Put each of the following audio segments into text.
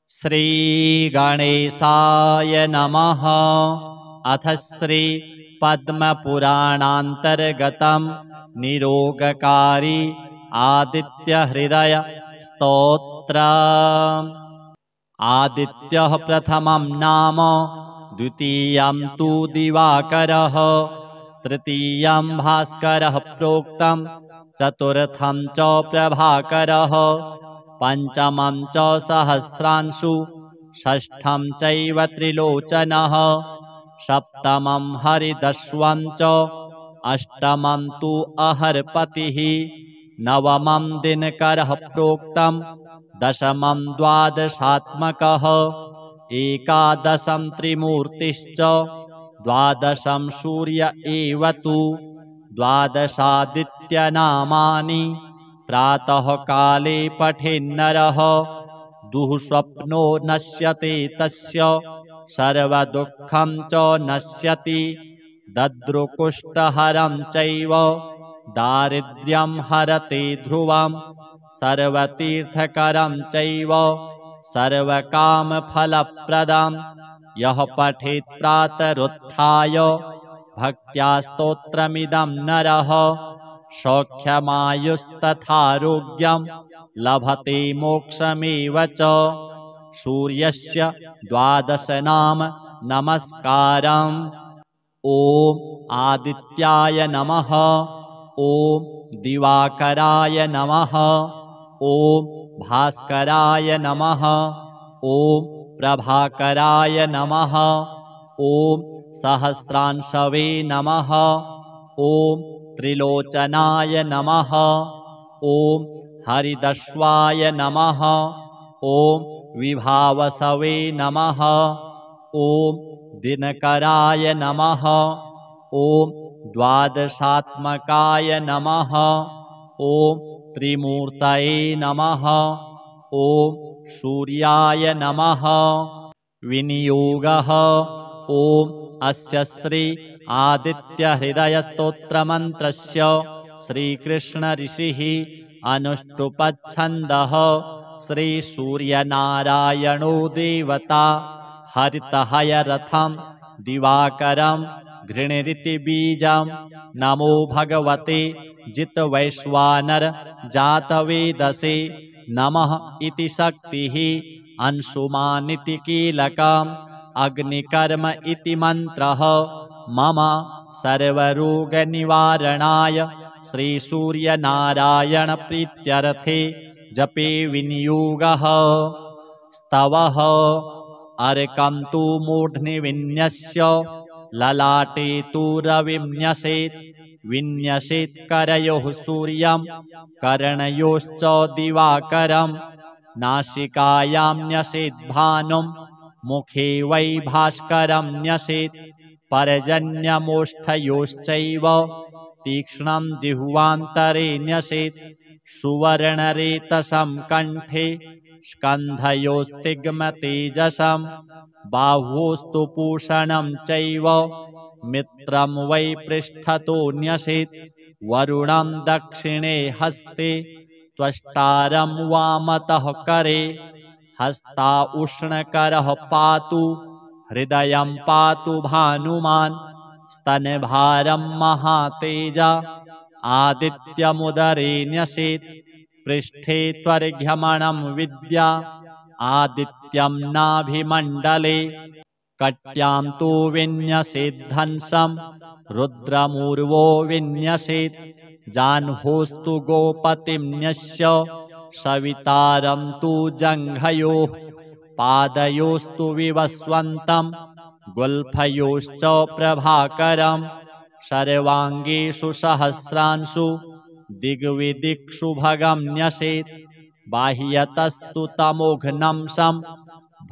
श्रीगणेशाय नमः। अथ श्री पद्मपुराणान्तर्गतं निरोगकारी आदित्यहृदय स्तोत्रम्। आदित्यः प्रथमं नाम, द्वितीयं तु दिवाकरः, तृतीयं भास्करः प्रोक्तं, चतुर्थं च प्रभाकरः, पंचमं च सहस्रांशु, षष्ठं चैव त्रिलोचनः, सप्तमं हरिदस्वं च, अष्टमं तु अहर्पतिः, नवमं दिनकरः प्रोक्तं, दशमं द्वादशात्मकः, एकादशं त्रिमूर्तिश्च, द्वादशं सूर्य एव तु, द्वादशादित्यनामानि प्रातः काले पठेन्नरः, दुःस्वप्नो नश्यते तस्य, सर्वदुःखं च नश्यति, दद्रुकुष्ठहरं चैव, दारिद्र्यं हरते ध्रुवं, सर्वतीर्थकरं चैव, सर्वकामफलप्रदं, यः पठेत् प्रातरुत्थाय, भक्त्या स्तोत्रमिदं नरः, सौख्यमायुस्तथारोग्यं लभते मोक्षमेव च। सूर्यस्य द्वादश नाम नमस्कारम्। ॐ आदित्याय नमः, ॐ दिवाकराय नमः, ॐ भास्कराय नमः, ॐ प्रभाकराय नमः, ॐ सहस्रांशवे नमः, ॐ त्रिलोचनाय नमः, ॐ हरिदस्वाय नमः, ॐ विभावसवे नमः, ॐ दिनकराय नमः, ॐ द्वादशात्मकाय नमः, ॐ त्रिमूर्तये नमः, ॐ सूर्याय नमः। विनियोगः। ॐ अस्य श्री आदित्यहृदयस्तोत्रमन्त्रस्य श्रीकृष्णऋषिः अनुष्टुप्छन्दः श्रीसूर्यनारायणो देवता हरितहयरथं दिवाकरं घृणिरिति बीजं। नमो भगवते जितवैश्वानर जातवेदसे नमः इति शक्तिः। अंशुमानिति कीलकम् अग्निकर्म इति मन्त्रः। मम सर्वरोगनिवारणाय श्रीसूर्यनारायणप्रीत्यर्थे जपे विनियोगः। स्तवः। अर्कं तु मूर्ध्नि विन्यस्य ललाटे तु रविं न्यसेत्। विन्यसेत् करयोः सूर्यं कर्णयोश्च दिवाकरं। नासिकायां न्यसेत् भानुं मुखे वै भास्करं न्यसेत्। पर्जन्यमोष्ठयोश्चैव तीक्ष्णं जिह्वान्तरे न्यसेत्। सुवर्णरेतसं कण्ठे स्कन्धयोस्तिग्मतेजसं। बाह्वोस्तु पूषणं चैव मित्रं वै पृष्ठतो न्यसेत्। वरुणं दक्षिणे हस्ते त्वष्टारं वामतः करे। हस्ता उष्णकरः पातु हृदयं पातु भानुमान्। स्तनभारं महातेजा आदित्यमुदरे न्यसेत्। पृष्ठे त्वर्घ्यमणं विद्या आदित्यं नाभिमण्डले। कट्यां तु विन्यसेद्धंसं रुद्रमूर्वो विन्यसेत्। जाह्नोस्तु गोपतिं न्यस्य सवितारं तु जङ्घयोः। पादयोस्तु विवस्वन्तं गुल्फयोश्च प्रभाकरं। सर्वाङ्गेषु सहस्रांशु दिग्विदिक्षु भगं न्यसेत्। बाह्यतस्तु तमोघ्नं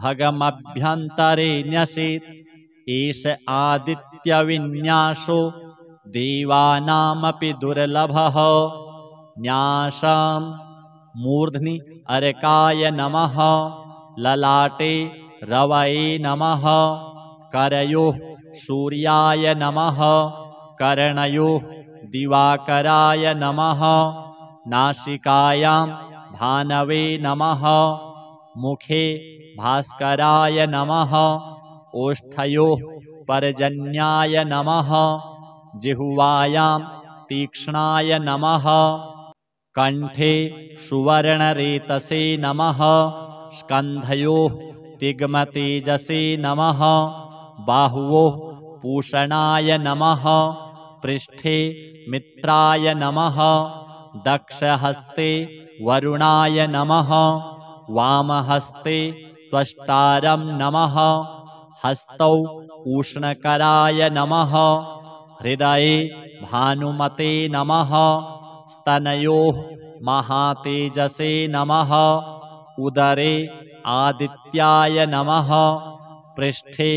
भगमभ्यन्तरे न्यसेत्। एष आदित्यविन्यासो देवानामपि दुर्लभः। न्यासं। मूर्ध्नि अर्काय नमः, ललाटे रवये नमः, करयोः सूर्याय नमः, कर्णयोः दिवाकराय नमः, नासिकायां भानवे नमः, मुखे भास्कराय नमः। ओष्ठयोः पर्जन्याय नमः। जिह्वायां तीक्ष्णाय नमः। कण्ठे सुवर्णरेतसे नमः। स्कन्धयोः तिग्मतेजसे नमः। बाहुवोः पूषणाय नमः। पृष्ठे मित्राय नमः। दक्षहस्ते वरुणाय नमः। वामहस्ते त्वष्टारं नमः। हस्तौ उष्णकराय नमः। हृदये भानुमते नमः। स्तनयोः महातेजसे नमः। उदरे आदित्याय नमः। पृष्ठे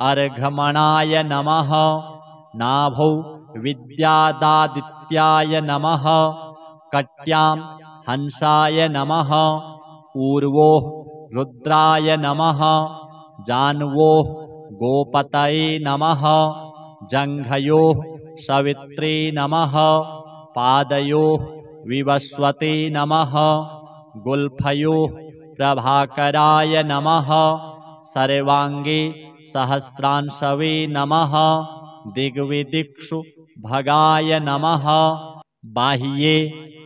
अर्घमणाय नमः। नाभौ विद्यादादित्याय नमः। कट्यां हंसाय नमः। ऊर्वोः रुद्राय नमः। जान्वोः गोपतये नमः। जङ्घयोः सवित्रे नमः। पादयोः विवस्वते नमः। गुल्फयोः प्रभाकराय नमः। सर्वाङ्गे सहस्रांशवे नमः। दिग्विदिक्षु भगाय नमः। बाह्ये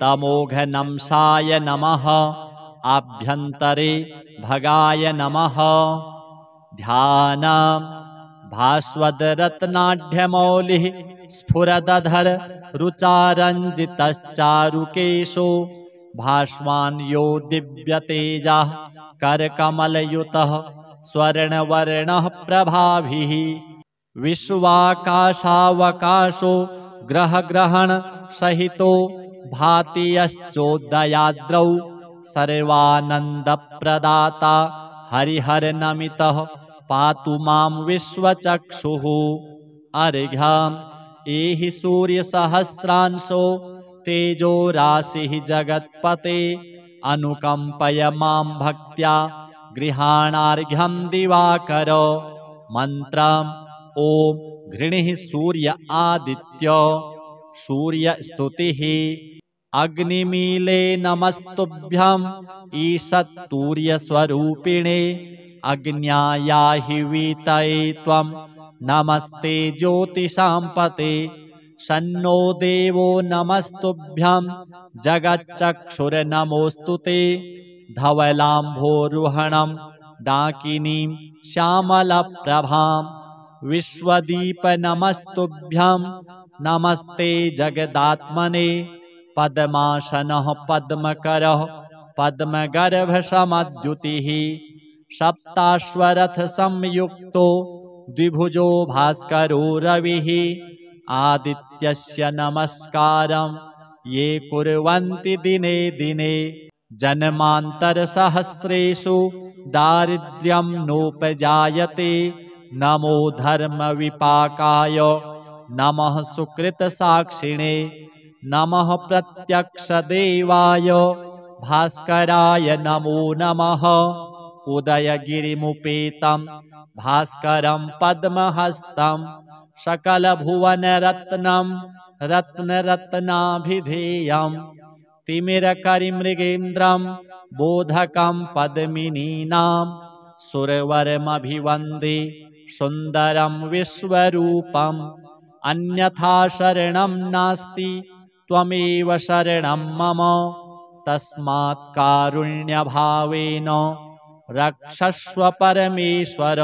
तमोघनंसाय नमः। आभ्यन्तरे भगाय नमः। ध्यानम् भास्वदरत्नाढ्यमौलिः स्फुरदधर रुचारञ्जितश्चारुकेशो भास्वान् यो दिव्यतेजः करकमलयुतः स्वर्णवर्णः प्रभाभिः। विश्वाकाशावकाशो ग्रहग्रहण सहितो भाति यश्चोदयाद्रौ सर्वानन्दप्रदाता हरिहरनमितः पातु मां विश्वचक्षुः। अर्घ्यम् एहि सूर्यसहस्रांशो तेजो राशिः जगत्पते अनुकम्पय मां भक्त्या गृहाणार्घ्यं दिवाकर। मन्त्रम् ॐ घृणिः सूर्य आदित्य सूर्यस्तुतिः। अग्निमीले नमस्तुभ्यम् ईषत्तूर्यस्वरूपिणे अग्न्यायाहि वीतये त्वं नमस्ते ज्योतिषां सन्नो देवो नमस्तुभ्यं जगच्चक्षुर्नमोऽस्तु ते। धवलाम्भोरुहणं डाकिनीं श्यामलप्रभां विश्वदीप नमस्तुभ्यं नमस्ते जगदात्मने। पद्मासनः पद्मकरः पद्मगर्भसमद्युतिः सप्ताश्वरथसंयुक्तो द्विभुजो भास्करो रविः। आदित्यस्य नमस्कारं ये कुर्वन्ति दिने दिने जन्मान्तरसहस्रेषु दारिद्र्यं नोपजायते। नमो धर्मविपाकाय नमः सुकृतसाक्षिणे नमः प्रत्यक्षदेवाय भास्कराय नमो नमः। उदयगिरिमुपेतं भास्करं पद्महस्तं सकलभुवनरत्नं रत्नरत्नाभिधेयं तिमिरकरिमृगेन्द्रं बोधकं पद्मिनीनां सुरवरमभिवन्दे सुन्दरं विश्वरूपम्। अन्यथा शरणं नास्ति त्वमेव शरणं मम तस्मात् कारुण्यभावेन रक्षस्व परमेश्वर।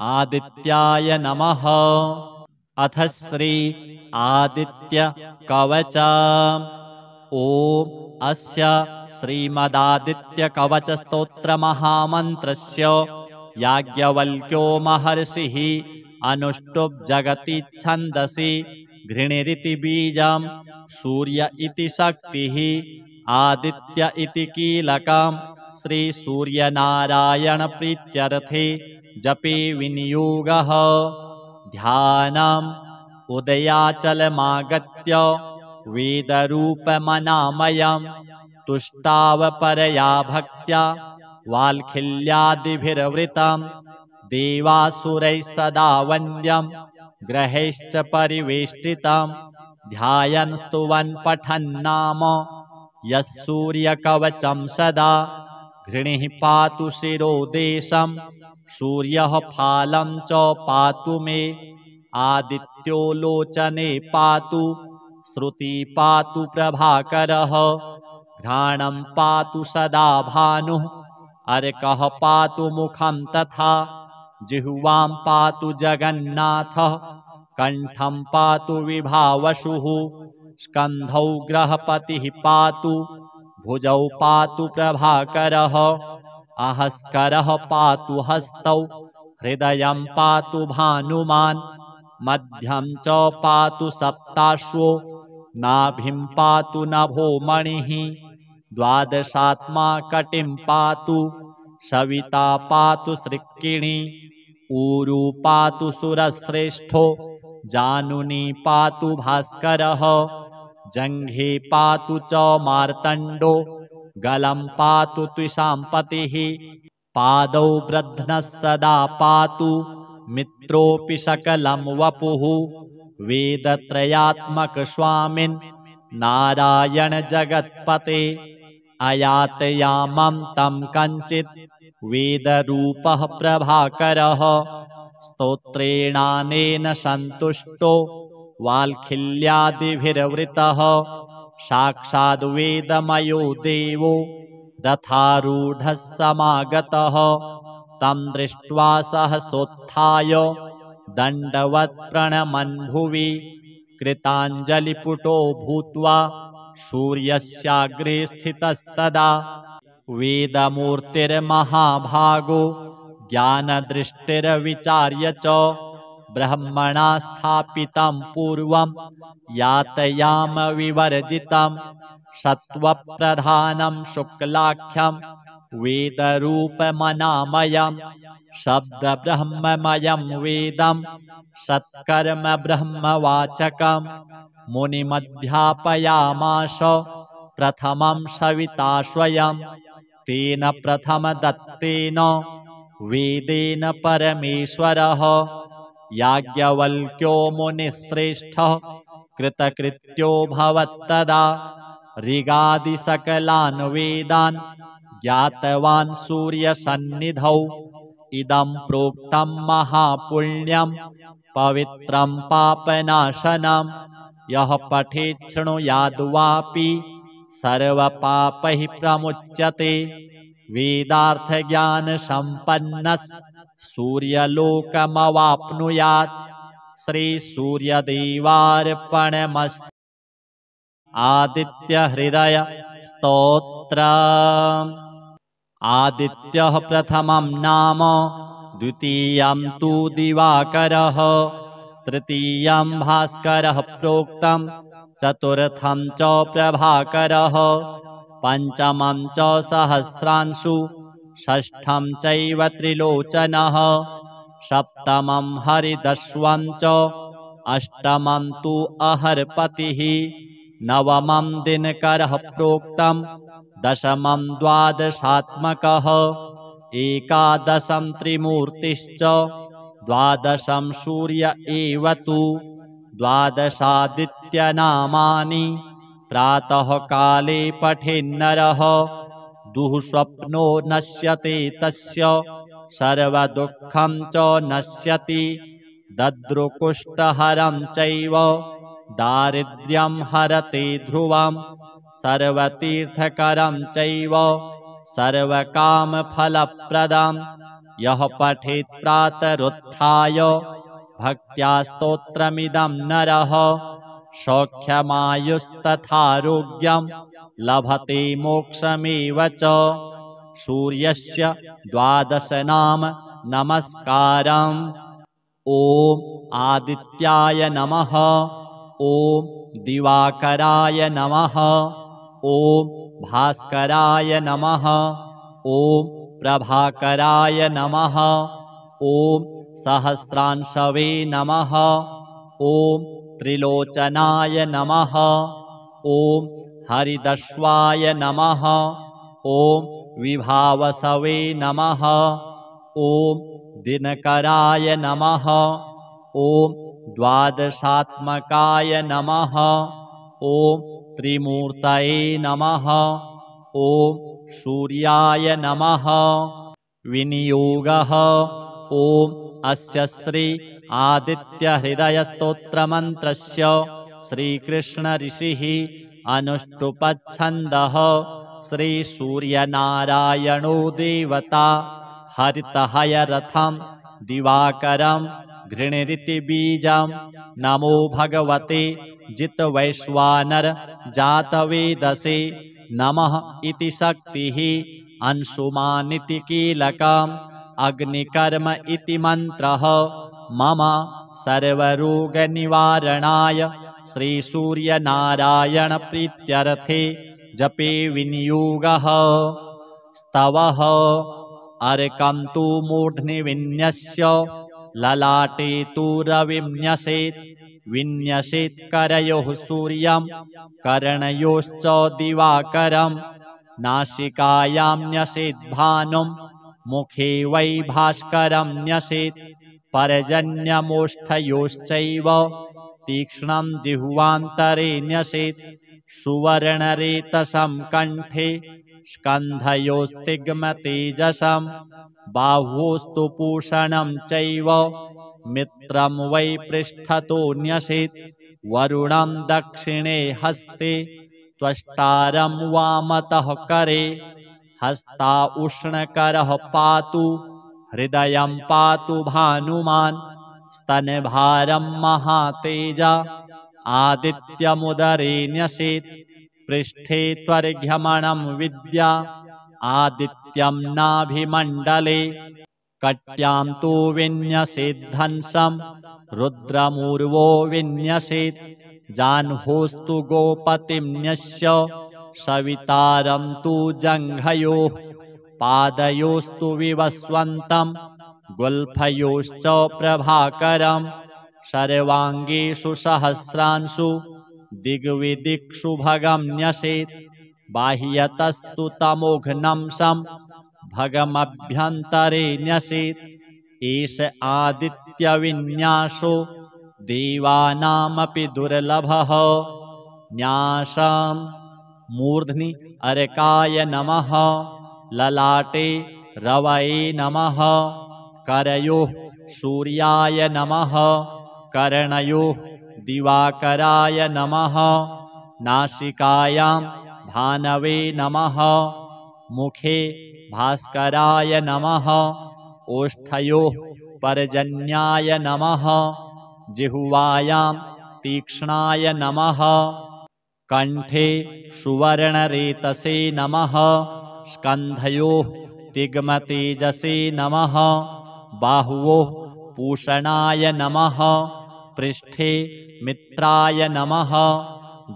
आदित्याय नमः। अथ श्री आदित्य कवच। ॐ अस्य श्रीमदादित्य कवच स्तोत्र महामन्त्रस्य याज्ञवल्क्यो महर्षिः अनुष्टुप् जगति छन्दसि घृणिरिति बीजं सूर्य इति शक्तिः आदित्य इति कीलकं श्रीसूर्यनारायण प्रीत्यर्थे जपे विनियोगः। ध्यानम् उदयाचलमागत्य वेदरूपमनामयं तुष्टावपरया भक्त्या वाल्खिल्यादिभिर्वृतं देवासुरैः सदा वन्द्यं ग्रहैश्च परिवेष्टितं ध्यायन् स्तुवन् पठन् नाम यः सूर्यकवचं सदा घृणिः पातु शिरोदेशं सूर्यः फालं च पातु मे आदित्यो लोचने पातु श्रुति पातु प्रभाकरः घ्राणं पातु सदा भानुः अर्कः पातु मुखं तथा जिह्वां पातु जगन्नाथः कण्ठं पातु विभावसुः स्कन्धौ ग्रहपतिः पातु भुजौ पातु प्रभाकरः अहस्करः पातु हस्तौ हृदयं पातु भानुमान् मध्यं च पातु सप्ताश्वो नाभिं पातु नभो मणिः द्वादशात्मा कटिं पातु सविता पातु सृक्किणी ऊरू पातु सुरश्रेष्ठो जानुनी पातु भास्करः जङ्घे पातु च मार्तण्डो गलं पातु त्विषाम्पतिः पादौ ब्रध्नः सदा पातु मित्रोऽपि सकलं वपुः वेदत्रयात्मक स्वामिन् नारायण जगत्पते अयातयामं तं कञ्चित् वेदरूपः प्रभाकरः स्तोत्रेणानेन सन्तुष्टो वाल्खिल्यादिभिर्वृतः साक्षाद् वेदमयो देवो रथारूढः समागतः तं दृष्ट्वा सहसोत्थाय दण्डवत् प्रणमन् भुवि कृताञ्जलिपुटो भूत्वा सूर्यस्याग्रे स्थितस्तदा वेदमूर्तिर्महाभागो ज्ञानदृष्टिर्विचार्य च ब्रह्मणा स्थापितं पूर्वं यातयाम विवर्जितं सत्त्वप्रधानं शुक्लाख्यं वेदरूपमनामयं शब्दब्रह्ममयं वेदं सत्कर्म ब्रह्मवाचकं मुनिमध्यापयामास प्रथमं सविता स्वयं तेन प्रथमदत्तेन वेदेन परमेश्वरः याज्ञवल्क्यो मुनिश्रेष्ठः कृतकृत्यो भवत्तदा ऋगादिसकलान् वेदान् ज्ञातवान् सूर्यसन्निधौ इदं प्रोक्तं महापुण्यं पवित्रं पापनाशनं यः पठेत् शृणुयाद्वापि सर्वपापैः प्रमुच्यते वेदार्थज्ञानसम्पन्नः सूर्यलोकमवाप्नुयात् श्रीसूर्यदेवार्पणमस्तु। आदित्यहृदय स्तोत्रम्। आदित्यः प्रथमं नाम द्वितीयं तु दिवाकरः तृतीयं भास्करः प्रोक्तं चतुर्थं च प्रभाकरः पञ्चमं च सहस्रांशु षष्ठं चैव त्रिलोचनः सप्तमं हरिदस्वं च अष्टमं तु अहर्पतिः नवमं दिनकरः प्रोक्तं दशमं द्वादशात्मकः एकादशं त्रिमूर्तिश्च द्वादशं सूर्य एव तु द्वादशादित्यनामानि प्रातःकाले पठेन्नरः दुःस्वप्नो नश्यते तस्य सर्वदुःखं च नश्यति दद्रुकुष्ठहरं चैव दारिद्र्यं हरते ध्रुवं सर्वतीर्थकरं चैव सर्वकामफलप्रदं यः पठेत् प्रातरुत्थाय भक्त्या स्तोत्रमिदं नरः सौख्यमायुस्तथारोग्यं लभते मोक्षमेव च। सूर्यस्य 12 नाम नमस्कारम्। ॐ आदित्याय नमः, ॐ दिवाकराय नमः, ॐ भास्कराय नमः, ॐ प्रभाकराय नमः, ॐ सहस्रांशवे नमः, ॐ त्रिलोचनाय नमः, ॐ हरिदस्वाय नमः, ॐ विभावसवे नमः, ॐ दिनकराय नमः, ॐ द्वादशात्मकाय नमः, ॐ त्रिमूर्तये नमः, ॐ सूर्याय नमः। विनियोगः। ॐ अस्य श्री आदित्यहृदयस्तोत्रमन्त्रस्य श्रीकृष्णऋषिः अनुष्टुप्छन्दः श्रीसूर्यनारायणो देवता हरितहयरथं दिवाकरं घृणिरिति बीजं। नमो भगवते जितवैश्वानर जातवेदसे। नमः इति शक्तिः अंशुमानिति कीलकम् अग्निकर्म इति मन्त्रः। मम सर्वरोगनिवारणाय श्रीसूर्यनारायणप्रीत्यर्थे जपे विनियोगः। स्तवः। अर्कं तु मूर्ध्नि विन्यस्य ललाटे तु रविं न्यसेत्। विन्यसेत् करयोः सूर्यं कर्णयोश्च दिवाकरम्। नासिकायां न्यसेत् भानुं मुखे वै भास्करं न्यसेत्। पर्जन्यमोष्ठयोश्चैव तीक्ष्णं जिह्वान्तरे न्यसेत्। सुवर्णरेतसं कण्ठे स्कन्धयोस्तिग्मतेजसं। बाह्वोस्तु पूषणं चैव मित्रं वै पृष्ठतो न्यसेत्। वरुणं दक्षिणे हस्ते त्वष्टारं वामतः करे। हस्ता उष्णकरः पातु हृदयं पातु भानुमान्। स्तनभारं महातेजा आदित्यमुदरे न्यसेत्। पृष्ठे त्वर्घ्यमणं विद्या आदित्यं नाभिमण्डले। कट्यां तु विन्यसेद्धंसं रुद्रमूर्वो विन्यसेत्। जाह्नोस्तु गोपतिं न्यस्य सवितारं तु जङ्घयोः। पादयोस्तु विवस्वन्तं गुल्फयोश्च प्रभाकरम्। सर्वाङ्गेषु सहस्रांशु दिग्विदिक्षु भगं न्यसेत्। बाह्यतस्तु तमोघ्नं भगमभ्यन्तरे न्यसेत्। एष आदित्यविन्यासो देवानामपि दुर्लभः। न्यासं। मूर्ध्नि अर्काय नमः। ललाटे रवये नमः। करयोः सूर्याय नमः। कर्णयोः दिवाकराय नमः। नासिकायां भानवे नमः। मुखे भास्कराय नमः। ओष्ठयोः पर्जन्याय नमः। जिह्वायां तीक्ष्णाय नमः। कण्ठे सुवर्णरेतसे नमः। स्कन्धयोः तिग्मतेजसे नमः। बाह्वोः पूषणाय नमः। पृष्ठे मित्राय नमः।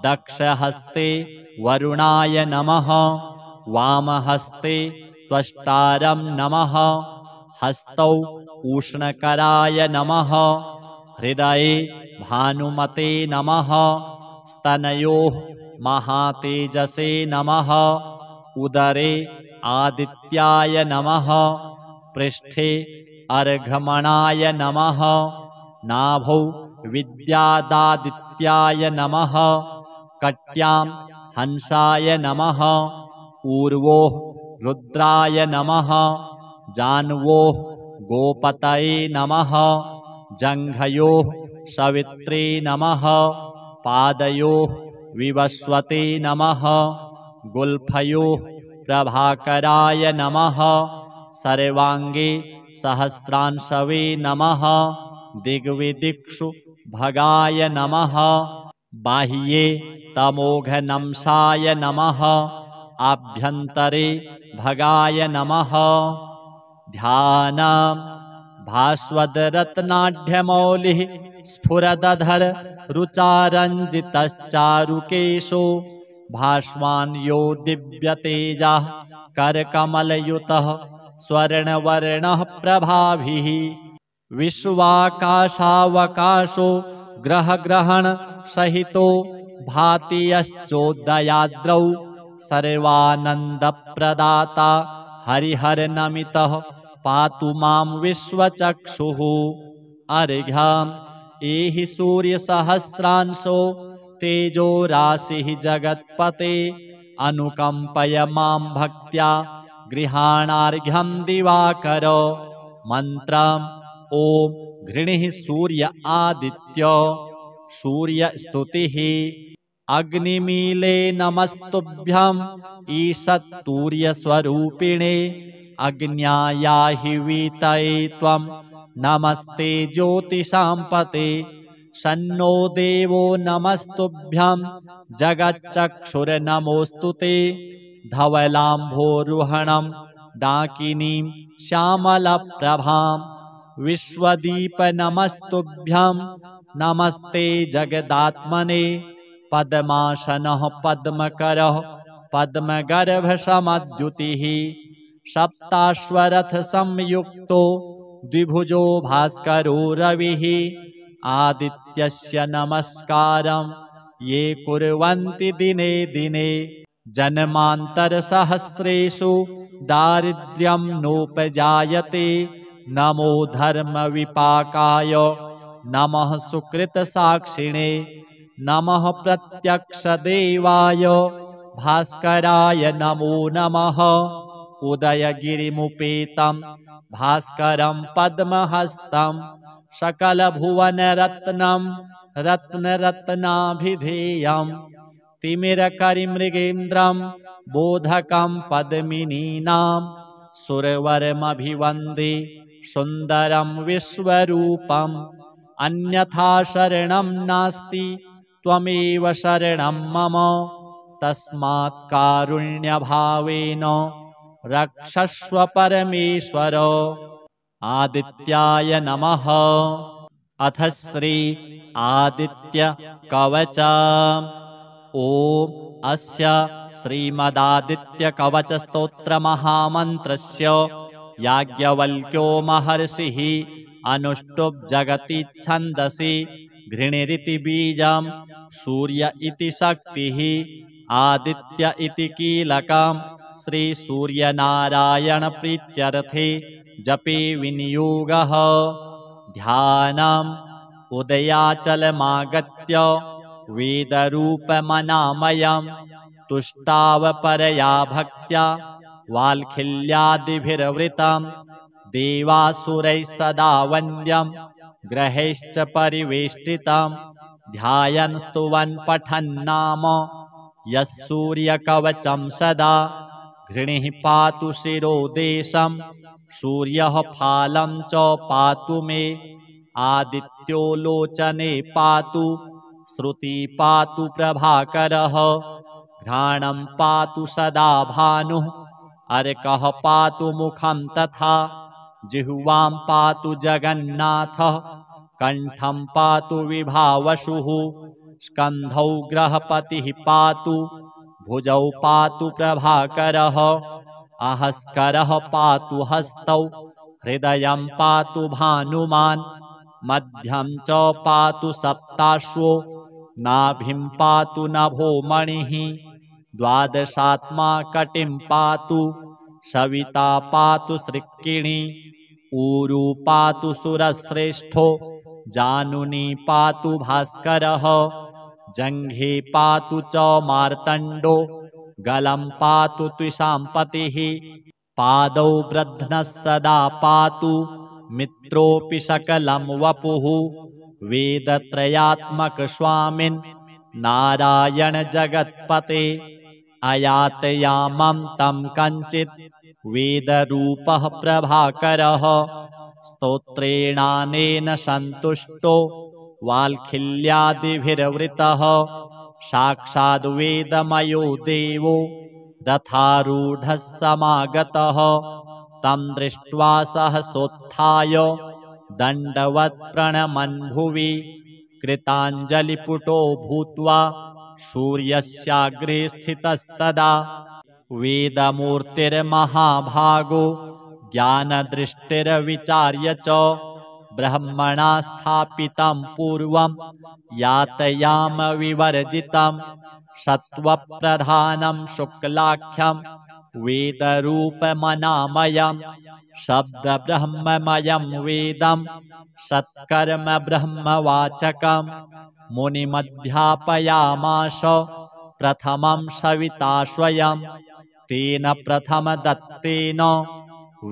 दक्षहस्ते वरुणाय नमः। वामहस्ते त्वष्टारं नमः। हस्तौ उष्णकराय नमः। हृदये भानुमते नमः। स्तनयोः महातेजसे नमः। उदरे आदित्याय नमः। पृष्ठे अर्घमणाय नमः। नाभौ विद्यादादित्याय नमः। कट्यां हंसाय नमः। ऊर्वोः रुद्राय नमः। जान्वोः गोपतये नमः। जङ्घयोः सवित्रे नमः। पादयोः विवस्वते नमः। गुल्फयोः प्रभाकराय नमः। सर्वाङ्गे सहस्रांशवे नमः। दिग्विदिक्षु भगाय नमः। बाह्ये तमोघनंसाय नमः। आभ्यन्तरे भगाय नमः। ध्यानम्। भास्वदरत्नाढ्यमौलिः स्फुरदधर रुचारञ्जितश्चारुकेशो। भास्वान् यो दिव्यतेजः करकमलयुतः स्वर्णवर्णः प्रभाभिः। विश्वाकाशावकाशो ग्रहग्रहण सहितो भाति यश्चोदयाद्रौ। सर्वानन्दप्रदाता हरिहरनमितः पातु मां विश्वचक्षुः। अर्घ्यम्। एहि सूर्यसहस्रांशो तेजो राशिः जगत्पते। अनुकम्पय मां भक्त्या गृहाणार्घ्यं दिवाकर मन्त्रम् ॐ घृणिः सूर्य आदित्य सूर्यस्तुतिः अग्निमीले नमस्तुभ्यम् ईषत्तूर्यस्वरूपिणे अग्न्यायाहि वीतये त्वं नमस्ते ज्योतिषाम्पते सन्नो देवो नमस्तुभ्यं जगच्चक्षुर्नमोऽस्तु ते धवलाम्भोरुहणं डाकिनीं श्यामलप्रभां विश्वदीप नमस्तुभ्यं नमस्ते जगदात्मने पद्मासनः पद्मकरः पद्मगर्भसमद्युतिः सप्ताश्वरथ संयुक्तो द्विभुजो भास्करो रविः आदित्यस्य नमस्कारं ये कुर्वन्ति दिने दिने जन्मान्तरसहस्रेषु दारिद्र्यं नोपजायते नमो धर्मविपाकाय नमः सुकृतसाक्षिणे नमः प्रत्यक्षदेवाय भास्कराय नमो नमः उदयगिरिमुपेतं भास्करं पद्महस्तं सकलभुवनरत्नं रत्नरत्नाभिधेयं तिमिरकरिमृगेन्द्रं बोधकं पद्मिनीनां सुरवरमभिवन्दे सुन्दरं विश्वरूपम् अन्यथा शरणं नास्ति त्वमेव शरणं मम तस्मात् कारुण्यभावेन रक्षस्व परमेश्वर आदित्याय नमः अथ श्री आदित्य कवच ॐ अस्य श्रीमदादित्य कवच स्तोत्र महामन्त्रस्य याज्ञवल्क्यो महर्षिः अनुष्टुप् जगति छन्दसि घृणिरिति बीजं सूर्य इति शक्तिः आदित्य इति कीलकं श्री सूर्यनारायण प्रीत्यर्थे जपे विनियोगः ध्यानम् उदयाचलमागत्य वेदरूपमनामयं तुष्टावपरया भक्त्या वाल्खिल्यादिभिर्वृतं देवासुरैः सदा वन्द्यं ग्रहैश्च परिवेष्टितं ध्यायन् स्तुवन् पठन् नाम यः सूर्यकवचं सदा घृणिः पातु शिरोदेशं सूर्यः फालं च पातु मे आदित्यो लोचने पातु श्रुति पातु प्रभाकरः घ्राणं पातु सदा भानुः अर्कः पातु मुखं तथा जिह्वां पातु जगन्नाथः कण्ठं पातु विभावसुः स्कन्धौ ग्रहपतिः पातु भुजौ पातु प्रभाकरः आहस्करः पातु हस्तौ हृदयं पातु भानुमान् मध्यं च पातु सप्ताश्वो नाभिं पातु नभो मणिः द्वादशात्मा कटिं पातु सविता पातु सृक्किणी ऊरू पातु सुरश्रेष्ठो जानुनी पातु भास्करः जङ्घे पातु च मार्तण्डो गलं पातु त्विषाम्पतिः पादौ ब्रध्नः सदा पातु मित्रोऽपि सकलं वपुः वेदत्रयात्मक स्वामिन् नारायण जगत्पते अयातयामं तं कञ्चित् वेदरूपः प्रभाकरः स्तोत्रेणानेन सन्तुष्टो वाल्खिल्यादिभिर्वृतः साक्षाद् वेदमयो देवो रथारूढः समागतः तं दृष्ट्वा सहसोत्थाय दण्डवत् प्रणमन् भुवि कृताञ्जलिपुटो भूत्वा सूर्यस्याग्रे स्थितस्तदा वेदमूर्तिर्महाभागो ज्ञानदृष्टिर्विचार्य च ब्रह्मणा स्थापितं पूर्वं यातयाम विवर्जितं सत्त्वप्रधानं शुक्लाख्यं वेदरूपमनामयं शब्दब्रह्ममयं वेदं सत्कर्म ब्रह्मवाचकं मुनिमध्यापयामास प्रथमं सविता स्वयं तेन प्रथमदत्तेन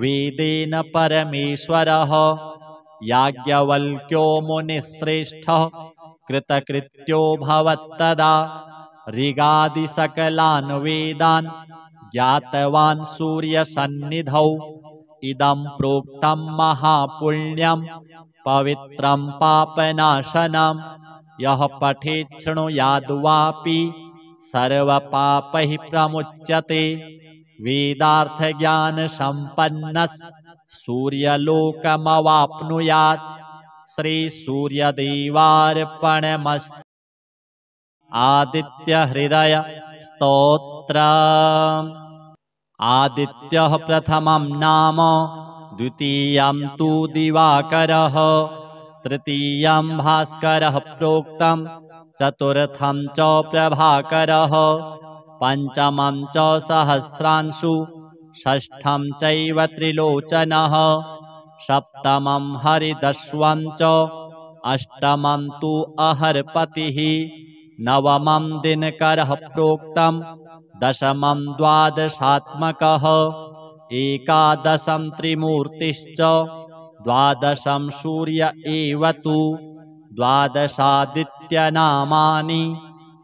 वेदेन परमेश्वरः याज्ञवल्क्यो मुनिश्रेष्ठः कृतकृत्यो भवत्तदा ऋगादिसकलान् वेदान् ज्ञातवान् सूर्यसन्निधौ इदं प्रोक्तं महापुण्यं पवित्रं पापनाशनं यः पठेत् शृणुयाद्वापि सर्वपापैः प्रमुच्यते वेदार्थज्ञानसम्पन्नः सूर्यलोकमवाप्नुयात् श्रीसूर्यदेवार्पणमस्तु। आदित्यहृदय स्तोत्रम्। आदित्यः प्रथमं नाम द्वितीयं तु दिवाकरः तृतीयं भास्करः प्रोक्तं चतुर्थं च प्रभाकरः पञ्चमं च सहस्रांशु षष्ठं चैव त्रिलोचनः सप्तमं हरिदस्वं च अष्टमं तु अहर्पतिः नवमं दिनकरः प्रोक्तं दशमं द्वादशात्मकः एकादशं त्रिमूर्तिश्च द्वादशं सूर्य एव तु द्वादशादित्यनामानि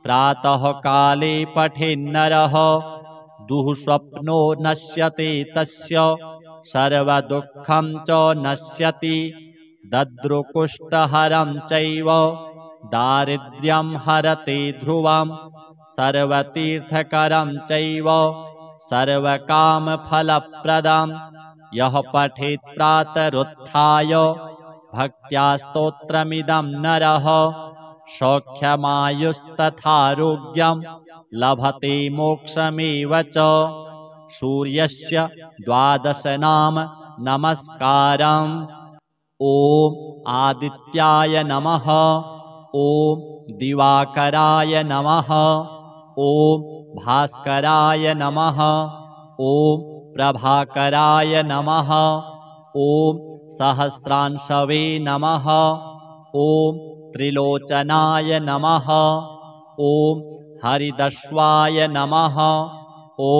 प्रातः काले पठेन्नरः दुःस्वप्नो नश्यते तस्य सर्वदुःखं च नश्यति दद्रुकुष्ठहरं चैव दारिद्र्यं हरते ध्रुवं सर्वतीर्थकरं चैव सर्वकामफलप्रदं यः पठेत् प्रातरुत्थाय भक्त्या स्तोत्रमिदं नरः सौख्यमायुस्तथारोग्यं लभते मोक्षमेव च। सूर्यस्य द्वादश नाम नमस्कारम्। ॐ आदित्याय नमः, ॐ दिवाकराय नमः, ॐ भास्कराय नमः, ॐ प्रभाकराय नमः, ॐ सहस्रांशवे नमः, ॐ त्रिलोचनाय नमः, ॐ हरिदस्वाय नमः, ॐ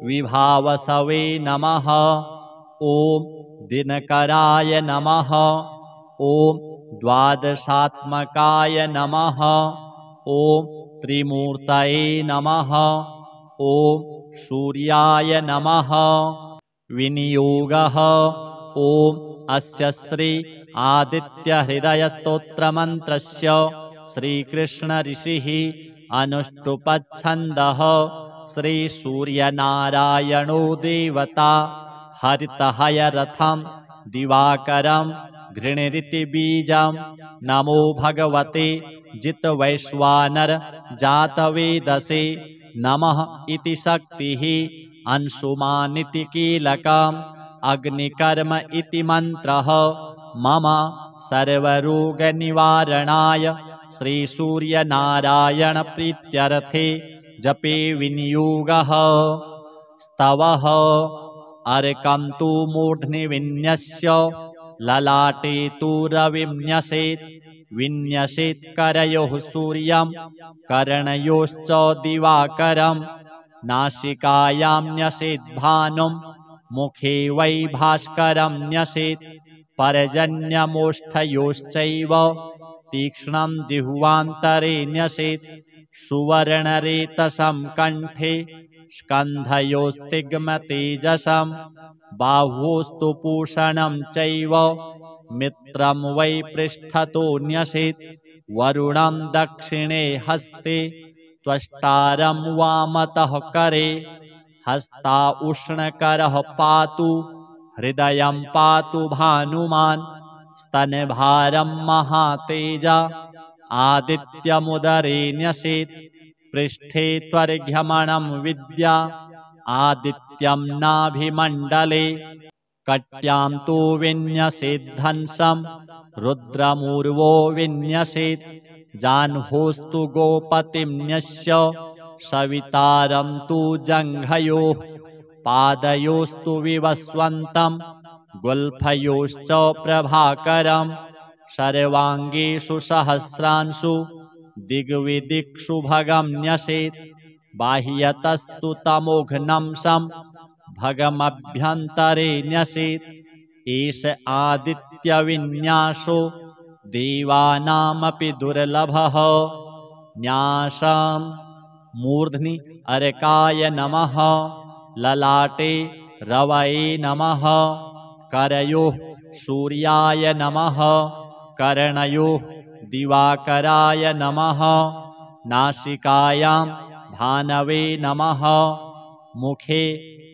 विभावसवे नमः, ॐ दिनकराय नमः, ॐ द्वादशात्मकाय नमः, ॐ त्रिमूर्तये नमः, ॐ सूर्याय नमः। विनियोगः। ॐ अस्य श्री आदित्यहृदयस्तोत्रमन्त्रस्य श्रीकृष्णऋषिः अनुष्टुप्छन्दः श्रीसूर्यनारायणो देवता हरितहयरथं दिवाकरं घृणिरिति बीजं नमो भगवते जितवैश्वानर जातवेदसे नमः इति शक्तिः अंशुमानिति कीलकम् अग्निकर्म इति मन्त्रः मम सर्वरोगनिवारणाय श्रीसूर्यनारायणप्रीत्यर्थे जपे विनियोगः। स्तवः। अर्कं तु मूर्ध्नि विन्यस्य ललाटे तु रविं न्यसेत् विन्यसेत् करयोः सूर्यं कर्णयोश्च दिवाकरं नासिकायां न्यसेत् भानुं मुखे वै भास्करं न्यसेत् पर्जन्यमोष्ठयोश्चैव तीक्ष्णं जिह्वान्तरे न्यसेत् सुवर्णरेतसं कण्ठे स्कन्धयोस्तिग्मतेजसं बाह्वोस्तु पूषणं चैव मित्रं वै पृष्ठतो न्यसेत् वरुणं दक्षिणे हस्ते त्वष्टारं वामतः करे हस्ता उष्णकरः पातु हृदयं पातु भानुमान् स्तनभारं महातेजा आदित्यमुदरे न्यसेत् पृष्ठे त्वर्घ्यमणं विद्या आदित्यं नाभिमण्डले कट्यां तु विन्यसेद्धंसं रुद्रमूर्वो विन्यसेत् जाह्नोस्तु गोपतिं न्यस्य सवितारं तु जङ्घयोः पादयोस्तु विवस्वन्तं गुल्फयोश्च प्रभाकरं सर्वाङ्गेषु सहस्रांशु दिग्विदिक्षु भगं न्यसेत् बाह्यतस्तु तमोघ्नं सं भगमभ्यन्तरे न्यसेत् एष आदित्यविन्यासो देवानामपि दुर्लभः न्यासं मूर्ध्नि अर्काय नमः ललाटे रवये नमः करयोः सूर्याय नमः कर्णयोः दिवाकराय नमः नासिकायां भानवे नमः मुखे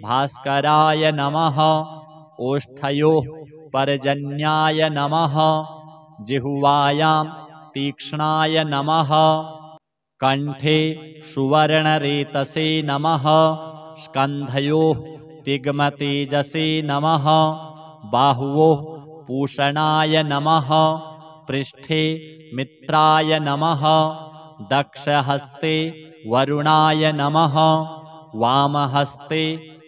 भास्कराय नमः ओष्ठयोः पर्जन्याय नमः जिह्वायां तीक्ष्णाय नमः कंठे सुवर्णरेतसे नमः स्कन्धयोः तिग्मतेजसे नमः बाहुवोः पूषणाय नमः पृष्ठे मित्राय नमः दक्षहस्ते वरुणाय नमः वामहस्ते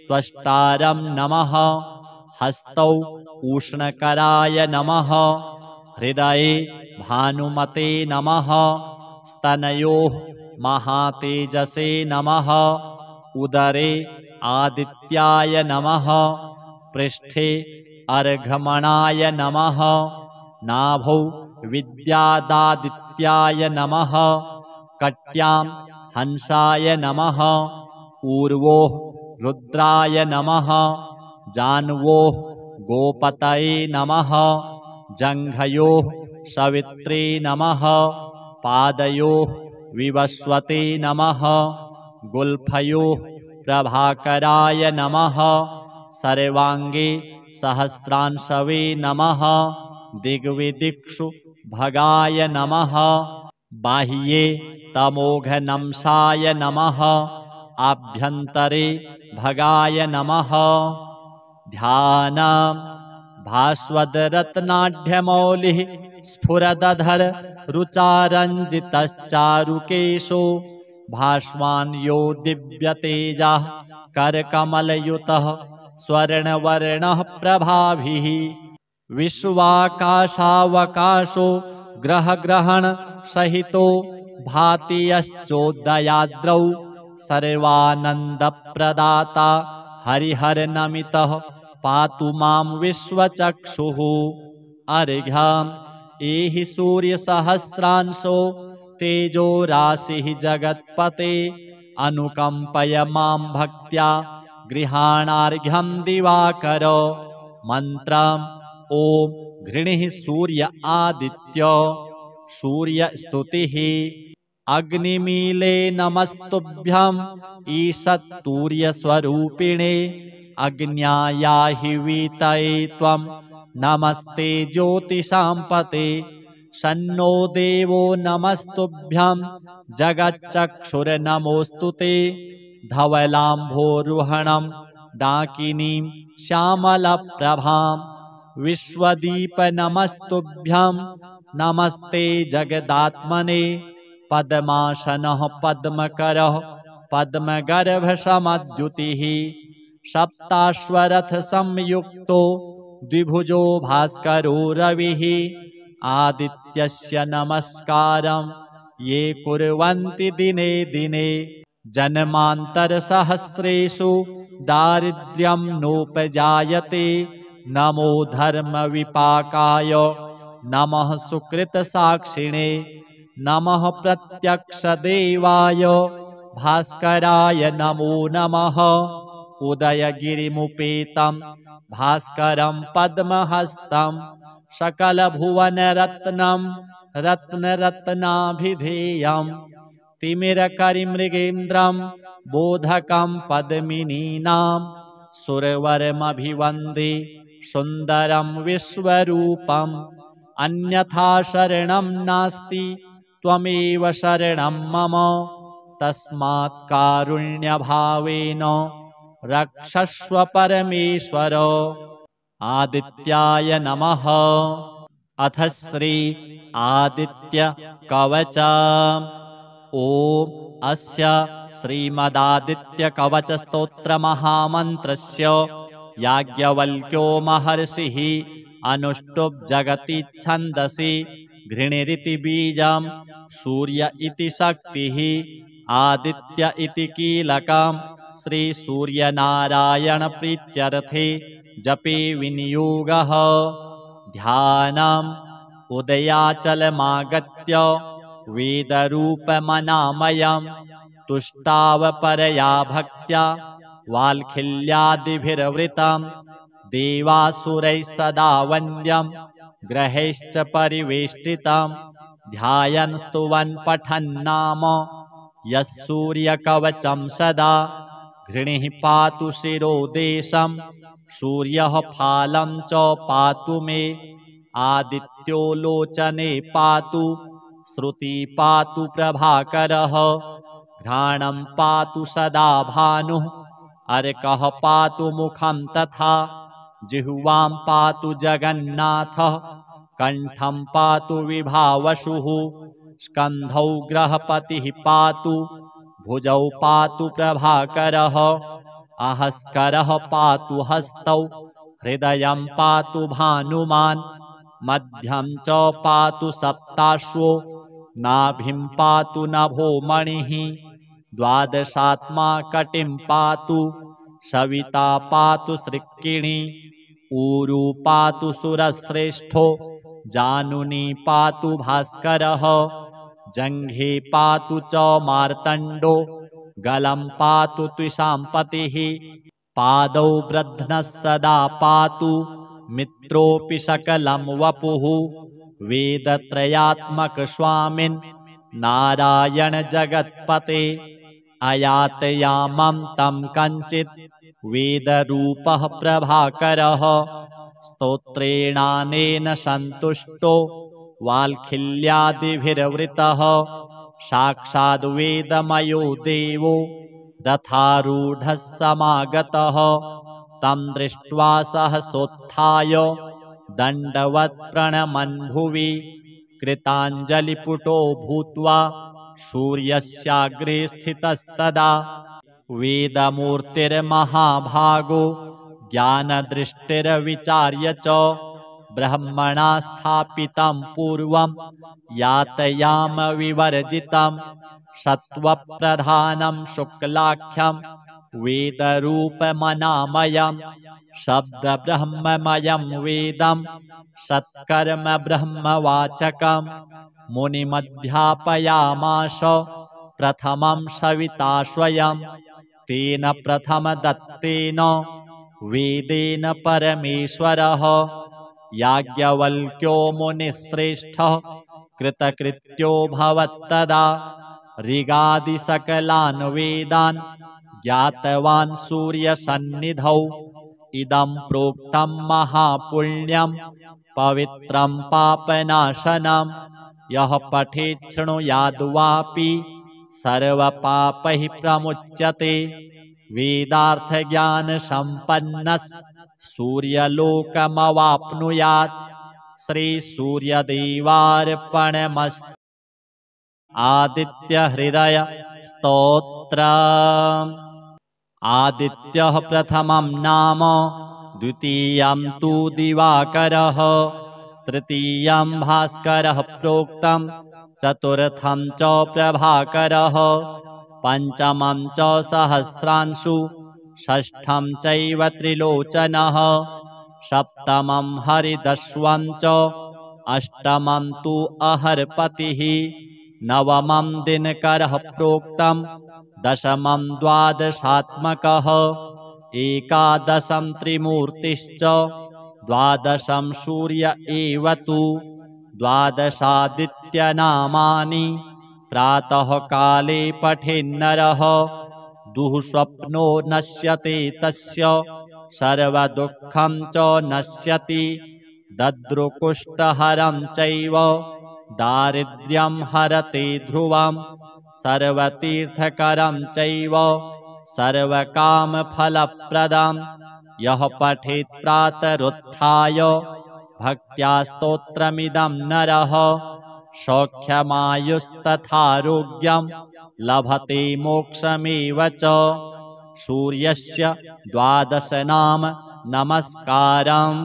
त्वष्टारं नमः हस्तौ उष्णकराय नमः हृदये भानुमते नमः स्तनयोः महातेजसे नमः उदरे आदित्याय नमः पृष्ठे अर्घमणाय नमः नाभौ विद्यादादित्याय नमः कट्यां हंसाय नमः ऊर्वोः रुद्राय नमः जान्वोः गोपतये नमः जङ्घयोः सवित्रे नमः पादयोः विवस्वते नमः गुल्फयोः प्रभाकराय नमः सर्वाङ्गे सहस्रांशवे नमः दिग्विदिक्षु भगाय नमः बाह्ये तमोघनंसाय नमः आभ्यन्तरे भगाय नमः ध्यानं भास्वदरत्नाढ्यमौलिः स्फुरदधर रुचारञ्जितश्चारुकेशो भास्वान् यो दिव्यतेजः करकमलयुतः स्वर्णवर्णः प्रभाभिः विश्वाकाशावकाशो ग्रहग्रहण सहितो भाति यश्चोदयाद्रौ सर्वानन्दप्रदाता हरिहरनमितः पातु मां विश्वचक्षुः अर्घ्यम् एहि सूर्यसहस्रांशो तेजो राशिः जगत्पते अनुकम्पय मां भक्त्या गृहाणार्घ्यं दिवाकर मन्त्रम् ॐ घृणिः सूर्य आदित्य सूर्यस्तुतिः अग्निमीले नमस्तुभ्यम् ईषत्तूर्यस्वरूपिणे अग्न्यायाहि वीतये त्वं नमस्ते ज्योतिषाम्पते सन्नो देवो नमस्तुभ्यं जगच्चक्षुर्नमोऽस्तु ते धवलाम्भोरुहणं डाकिनीं श्यामलप्रभां विश्वदीप नमस्तुभ्यं नमस्ते जगदात्मने पद्मासनः पद्मकरः पद्मगर्भसमद्युतिः सप्ताश्वरथ संयुक्तो द्विभुजो भास्करो रविः आदित्यस्य नमस्कारं ये कुर्वन्ति दिने दिने जन्मान्तरसहस्रेषु दारिद्र्यं नोपजायते नमो धर्मविपाकाय नमः सुकृतसाक्षिणे नमः प्रत्यक्षदेवाय भास्कराय नमो नमः उदयगिरिमुपेतं भास्करं पद्महस्तं सकलभुवनरत्नं रत्नरत्नाभिधेयं तिमिरकरिमृगेन्द्रं बोधकं पद्मिनीनां सुरवरमभिवन्दे सुन्दरं विश्वरूपम् अन्यथा शरणं नास्ति त्वमेव शरणं मम तस्मात् कारुण्यभावेन रक्षस्व परमेश्वर आदित्याय नमः अथ श्री आदित्य कवच ॐ अस्य श्रीमदादित्य कवच स्तोत्र महामन्त्रस्य याज्ञवल्क्यो महर्षिः अनुष्टुप् जगति छन्दसि घृणिरिति बीजं सूर्य इति शक्तिः आदित्य इति कीलकं श्रीसूर्यनारायणप्रीत्यर्थे जपे विनियोगः। ध्यानम् उदयाचलमागत्य वेदरूपमनामयं तुष्टावपरया भक्त्या वाल्खिल्यादिभिर्वृतं देवासुरैः सदा वन्द्यं ग्रहैश्च परिवेष्टितं ध्यायन् स्तुवन् पठन्नाम यः सूर्यकवचं सदा घृणिः पातु शिरोदेशं सूर्यः फालं च पातु मे आदित्यो लोचने पातु श्रुति पातु प्रभाकरः घ्राणं पातु सदा भानुः अर्कः पातु मुखं तथा जिह्वां पातु जगन्नाथः कण्ठं पातु विभावसुः स्कन्धौ ग्रहपतिः पातु भुजौ पातु प्रभाकरः अहस्करः पातु हस्तौ हृदयं पातु भानुमान् मध्यं च पातु सप्ताश्वो नाभिं पातु नभो मणिः द्वादशात्मा कटिं पातु सविता पातु सृक्किणी ऊरू पातु सुरश्रेष्ठो जानुनी पातु भास्करः जङ्घे पातु च मार्तण्डो गलं पातु त्विषाम्पतिः पादौ ब्रध्नः सदा पातु मित्रोऽपि सकलं वपुः वेदत्रयात्मक स्वामिन् नारायण जगत्पते अयातयामं तं कञ्चित् वेदरूपः प्रभाकरः स्तोत्रेणानेन सन्तुष्टो वाल्खिल्यादिभिर्वृतः साक्षाद्वेदमयो देवो रथारूढः समागतः तं दृष्ट्वा सहसोत्थाय दण्डवत् प्रणमन् भुवि कृताञ्जलिपुटो भूत्वा सूर्यस्याग्रे स्थितस्तदा वेदमूर्तिर्महाभागो ज्ञानदृष्टिर्विचार्य च ब्रह्मणा स्थापितं पूर्वं यातयाम विवर्जितं सत्त्वप्रधानं शुक्लाख्यं वेदरूपमनामयं शब्दब्रह्ममयं वेदं सत्कर्म ब्रह्मवाचकं मुनिमध्यापयामास प्रथमं सविता स्वयं तेन प्रथमदत्तेन वेदेन परमेश्वरः याज्ञवल्क्यो मुनिश्रेष्ठः कृतकृत्यो भवत्तदा ऋगादिसकलान् वेदान् ज्ञातवान् सूर्यसन्निधौ इदं प्रोक्तं महापुण्यं पवित्रं पापनाशनं यः पठेत् शृणुयाद्वापि सर्वपापैः प्रमुच्यते वेदार्थज्ञानसम्पन्नः सूर्यलोकमवाप्नुयात् श्रीसूर्यदेवार्पणमस्तु। आदित्यहृदय स्तोत्रम्। आदित्यः प्रथमं नाम द्वितीयं तु दिवाकरः तृतीयं भास्करः प्रोक्तं चतुर्थं च प्रभाकरः पञ्चमं च सहस्रांशु षष्ठं चैव त्रिलोचनः सप्तमं हरिदस्वं च अष्टमं तु अहर्पतिः नवमं दिनकरः प्रोक्तं दशमं द्वादशात्मकः एकादशं त्रिमूर्तिश्च द्वादशं सूर्य एव तु द्वादशादित्यनामानि प्रातः काले पठेन्नरः दुःस्वप्नो नश्यते तस्य सर्वदुःखं च नश्यति दद्रुकुष्ठहरं चैव दारिद्र्यं हरते ध्रुवं सर्वतीर्थकरं चैव सर्वकामफलप्रदं यः पठेत् प्रातरुत्थाय भक्त्या स्तोत्रमिदं नरः सौख्यमायुस्तथारोग्यं लभते मोक्षमेव च। सूर्यस्य द्वादश नाम नमस्कारम्।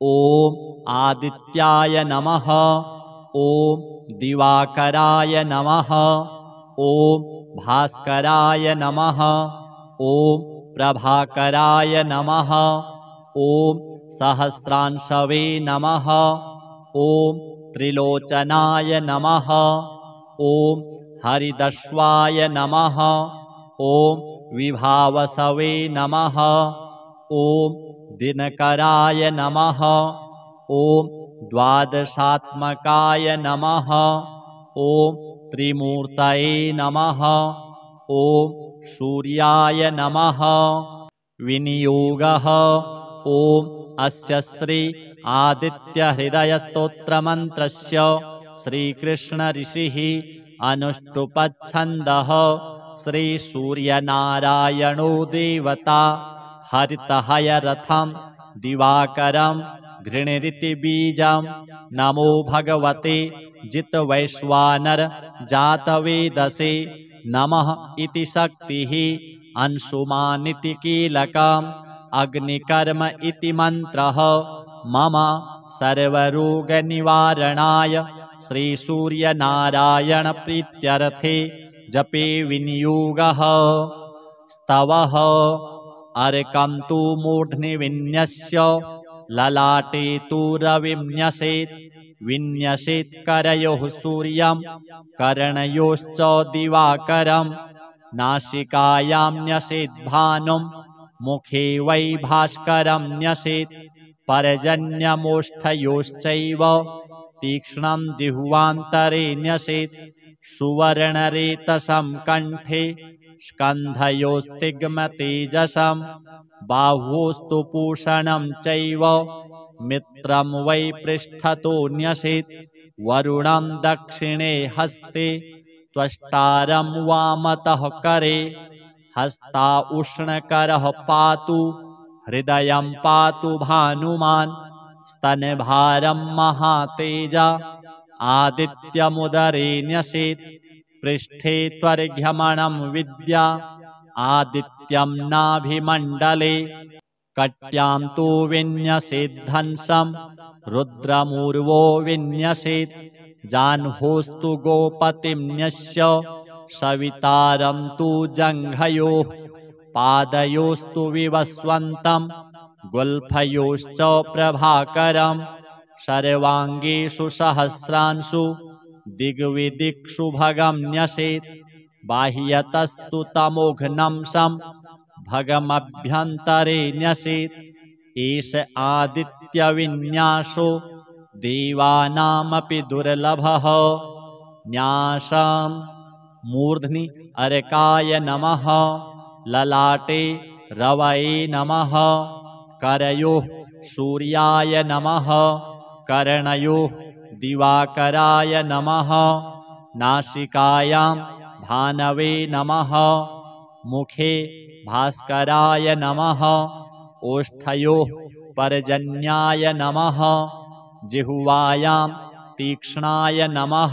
ॐ आदित्याय नमः, ॐ दिवाकराय नमः, ॐ भास्कराय नमः। ॐ प्रभाकराय नमः। ॐ सहस्रांशवे नमः। ॐ त्रिलोचनाय नमः। ॐ हरिदश्वाय नमः। ॐ विभावसवे नमः। ॐ दिनकराय नमः। ॐ द्वादशात्मकाय नमः। ॐ त्रिमूर्तये नमः। ॐ सूर्याय नमः। विनियोगः। ॐ अस्य श्री आदित्यहृदयस्तोत्रमन्त्रस्य श्रीकृष्णऋषिः अनुष्टुप्छन्दः श्रीसूर्यनारायणो देवता हरितहयरथं दिवाकरं घृणिरिति बीजं। नमो भगवते जितवैश्वानर जातवेदसे। नमः इति शक्तिः अंशुमानिति कीलकम् अग्निकर्म इति मन्त्रः। मम सर्वरोगनिवारणाय श्रीसूर्यनारायणप्रीत्यर्थे जपे विनियोगः। स्तवः। अर्कं तु मूर्ध्नि विन्यस्य ललाटे तु रविं न्यसेत्। विन्यसेत् करयोः सूर्यं कर्णयोश्च दिवाकरं। नासिकायां न्यसेत् भानुं मुखे वै भास्करं न्यसेत्। पर्जन्यमोष्ठयोश्चैव तीक्ष्णं जिह्वान्तरे न्यसेत्। सुवर्णरेतसं कण्ठे स्कन्धयोस्तिग्मतेजसं। बाह्वोस्तु पूषणं चैव मित्रं वै पृष्ठतो न्यसेत्। वरुणं दक्षिणे हस्ते त्वष्टारं वामतः करे। हस्ता उष्णकरः पातु हृदयं पातु भानुमान्। स्तनभारं महातेजा आदित्यमुदरे न्यसेत्। पृष्ठे त्वर्घ्यमणं विद्या आदित्यं नाभिमण्डले। कट्यां तु विन्यसेद्धंसं रुद्रमूर्वो विन्यसेत्। जाह्नोस्तु गोपतिं न्यस्य सवितारं तु जङ्घयोः। पादयोस्तु विवस्वन्तं गुल्फयोश्च प्रभाकरं। सर्वाङ्गेषु सहस्रांशु दिग्विदिक्षु भगं न्यसेत्। बाह्यतस्तु तमोघ्नं भगमभ्यन्तरे न्यसेत्। एष आदित्यविन्यासो देवानामपि दुर्लभः। न्यासं। मूर्ध्नि अर्काय नमः। ललाटे रवये नमः। करयोः सूर्याय नमः। कर्णयोः दिवाकराय नमः। नासिकायां भानवे नमः। मुखे भास्कराय नमः। ओष्ठयोः पर्जन्याय नमः। जिह्वायां तीक्ष्णाय नमः।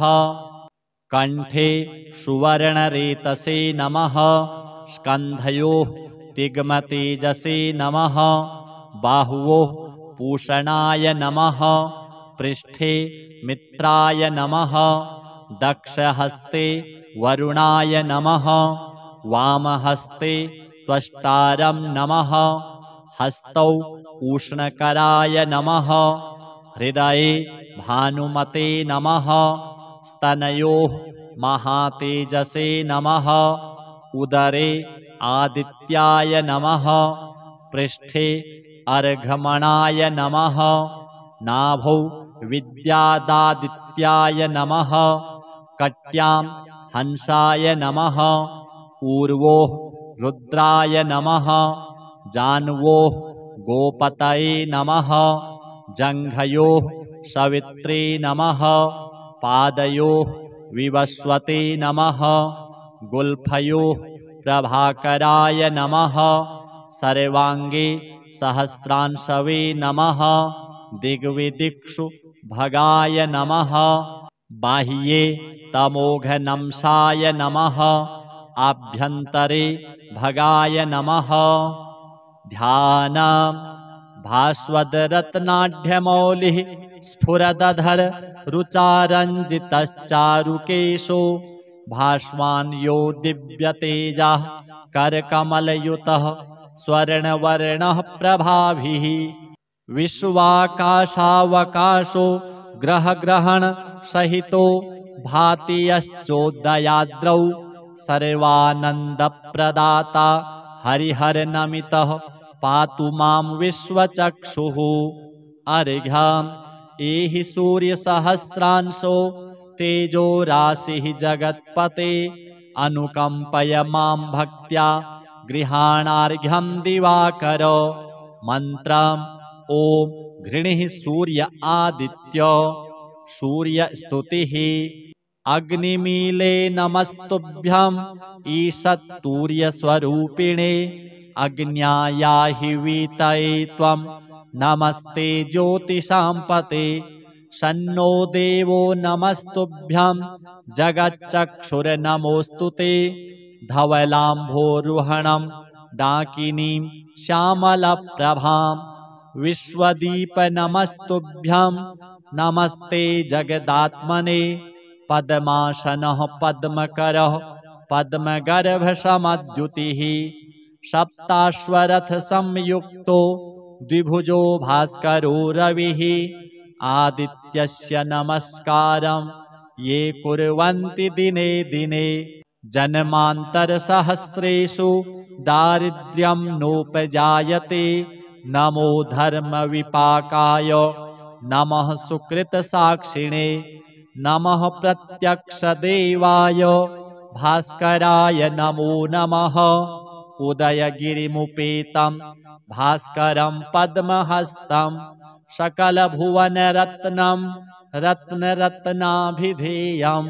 कण्ठे सुवर्णरेतसे नमः। स्कन्धयोः तिग्मतेजसे नमः। बाह्वोः पूषणाय नमः। पृष्ठे मित्राय नमः। दक्षहस्ते वरुणाय नमः। वामहस्ते त्वष्टारं नमः। हस्तौ उष्णकराय नमः। हृदये भानुमते नमः। स्तनयोः महातेजसे नमः। उदरे आदित्याय नमः। पृष्ठे अर्घमणाय नमः। नाभौ विद्यादादित्याय नमः। कट्यां हंसाय नमः। ऊर्वोः रुद्राय नमः। जान्वोः गोपतये नमः। जङ्घयोः सवित्रे नमः। पादयोः विवस्वते नमः। गुल्फयोः प्रभाकराय नमः। सर्वाङ्गे सहस्रांशवे नमः। दिग्विदिक्षु भगाय नमः। बाह्ये तमोघनंसाय नमः। आभ्यन्तरे भगाय नमः। ध्यानम्। भास्वान् यो दिव्यतेजः करकमलयुतः स्वर्णवर्णः प्रभाभिः विश्वाकाशावकाशो ग्रहग्रहणसहितो भाति यश्चोदयाद्रौ सर्वानन्दप्रदाता हरिहरनमितः पातु मां विश्वचक्षुः अर्घ्यम् एहि सूर्यसहस्रांशो तेजो राशिः जगत्पते अनुकम्पय मां भक्त्या गृहाणार्घ्यं दिवाकर मन्त्रम् ॐ घृणिः सूर्य आदित्य सूर्यस्तुतिः अग्निमीले नमस्तुभ्यम् ईषत्तूर्यस्वरूपिणे अग्न्यायाहि वीतये त्वं नमस्ते ज्योतिषां सन्नो देवो नमस्तुभ्यं जगच्चक्षुर्नमोऽस्तु ते धवलाम्भोरुहणं डाकिनीं श्यामलप्रभां विश्वदीप नमस्तुभ्यं नमस्ते जगदात्मने पद्मासनः पद्मकरः पद्मगर्भसमद्युतिः सप्ताश्वरथसंयुक्तो द्विभुजो भास्करो रविः आदित्यस्य नमस्कारं ये कुर्वन्ति दिने दिने जन्मान्तरसहस्रेषु दारिद्र्यं नोपजायते नमो धर्मविपाकाय नमः सुकृतसाक्षिणे नमः प्रत्यक्षदेवाय भास्कराय नमो नमः उदयगिरिमुपेतं भास्करं पद्महस्तं सकलभुवनरत्नं रत्नरत्नाभिधेयं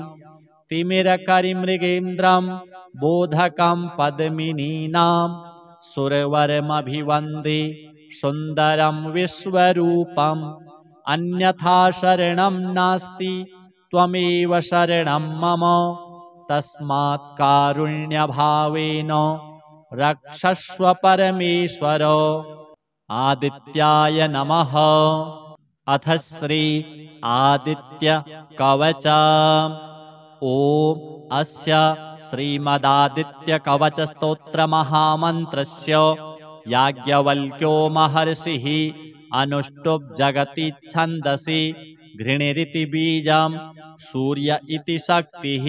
तिमिरकरिमृगेन्द्रं बोधकं पद्मिनीनां सुरवरमभिवन्दे सुन्दरं विश्वरूपम् अन्यथा शरणं नास्ति त्वमेव शरणं मम तस्मात् कारुण्यभावेन रक्षस्व परमेश्वर आदित्याय नमः अथ श्री आदित्य कवच ॐ अस्य श्रीमदादित्य कवच स्तोत्र महामन्त्रस्य याज्ञवल्क्यो महर्षिः अनुष्टुप् जगति छन्दसि घृणिरिति बीजं सूर्य इति शक्तिः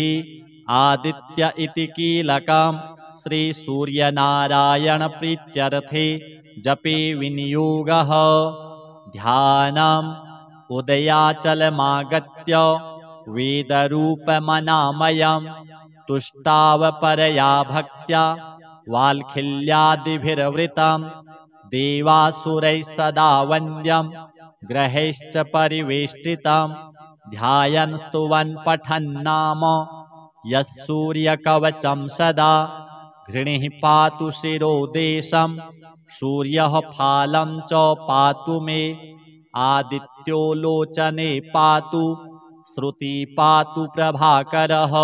आदित्य इति कीलकं श्री सूर्यनारायण प्रीत्यर्थे जपे विनियोगः ध्यानम् उदयाचलमागत्य वेदरूपमनामयं तुष्टावपरया भक्त्या वाल्खिल्यादिभिर्वृतं देवासुरैः सदा वन्द्यं ग्रहैश्च परिवेष्टितं ध्यायन् स्तुवन् पठन् नाम यः सूर्यकवचं सदा घृणिः पातु शिरोदेशं सूर्यः फालं च पातु मे आदित्यो लोचने पातु श्रुति पातु प्रभाकरः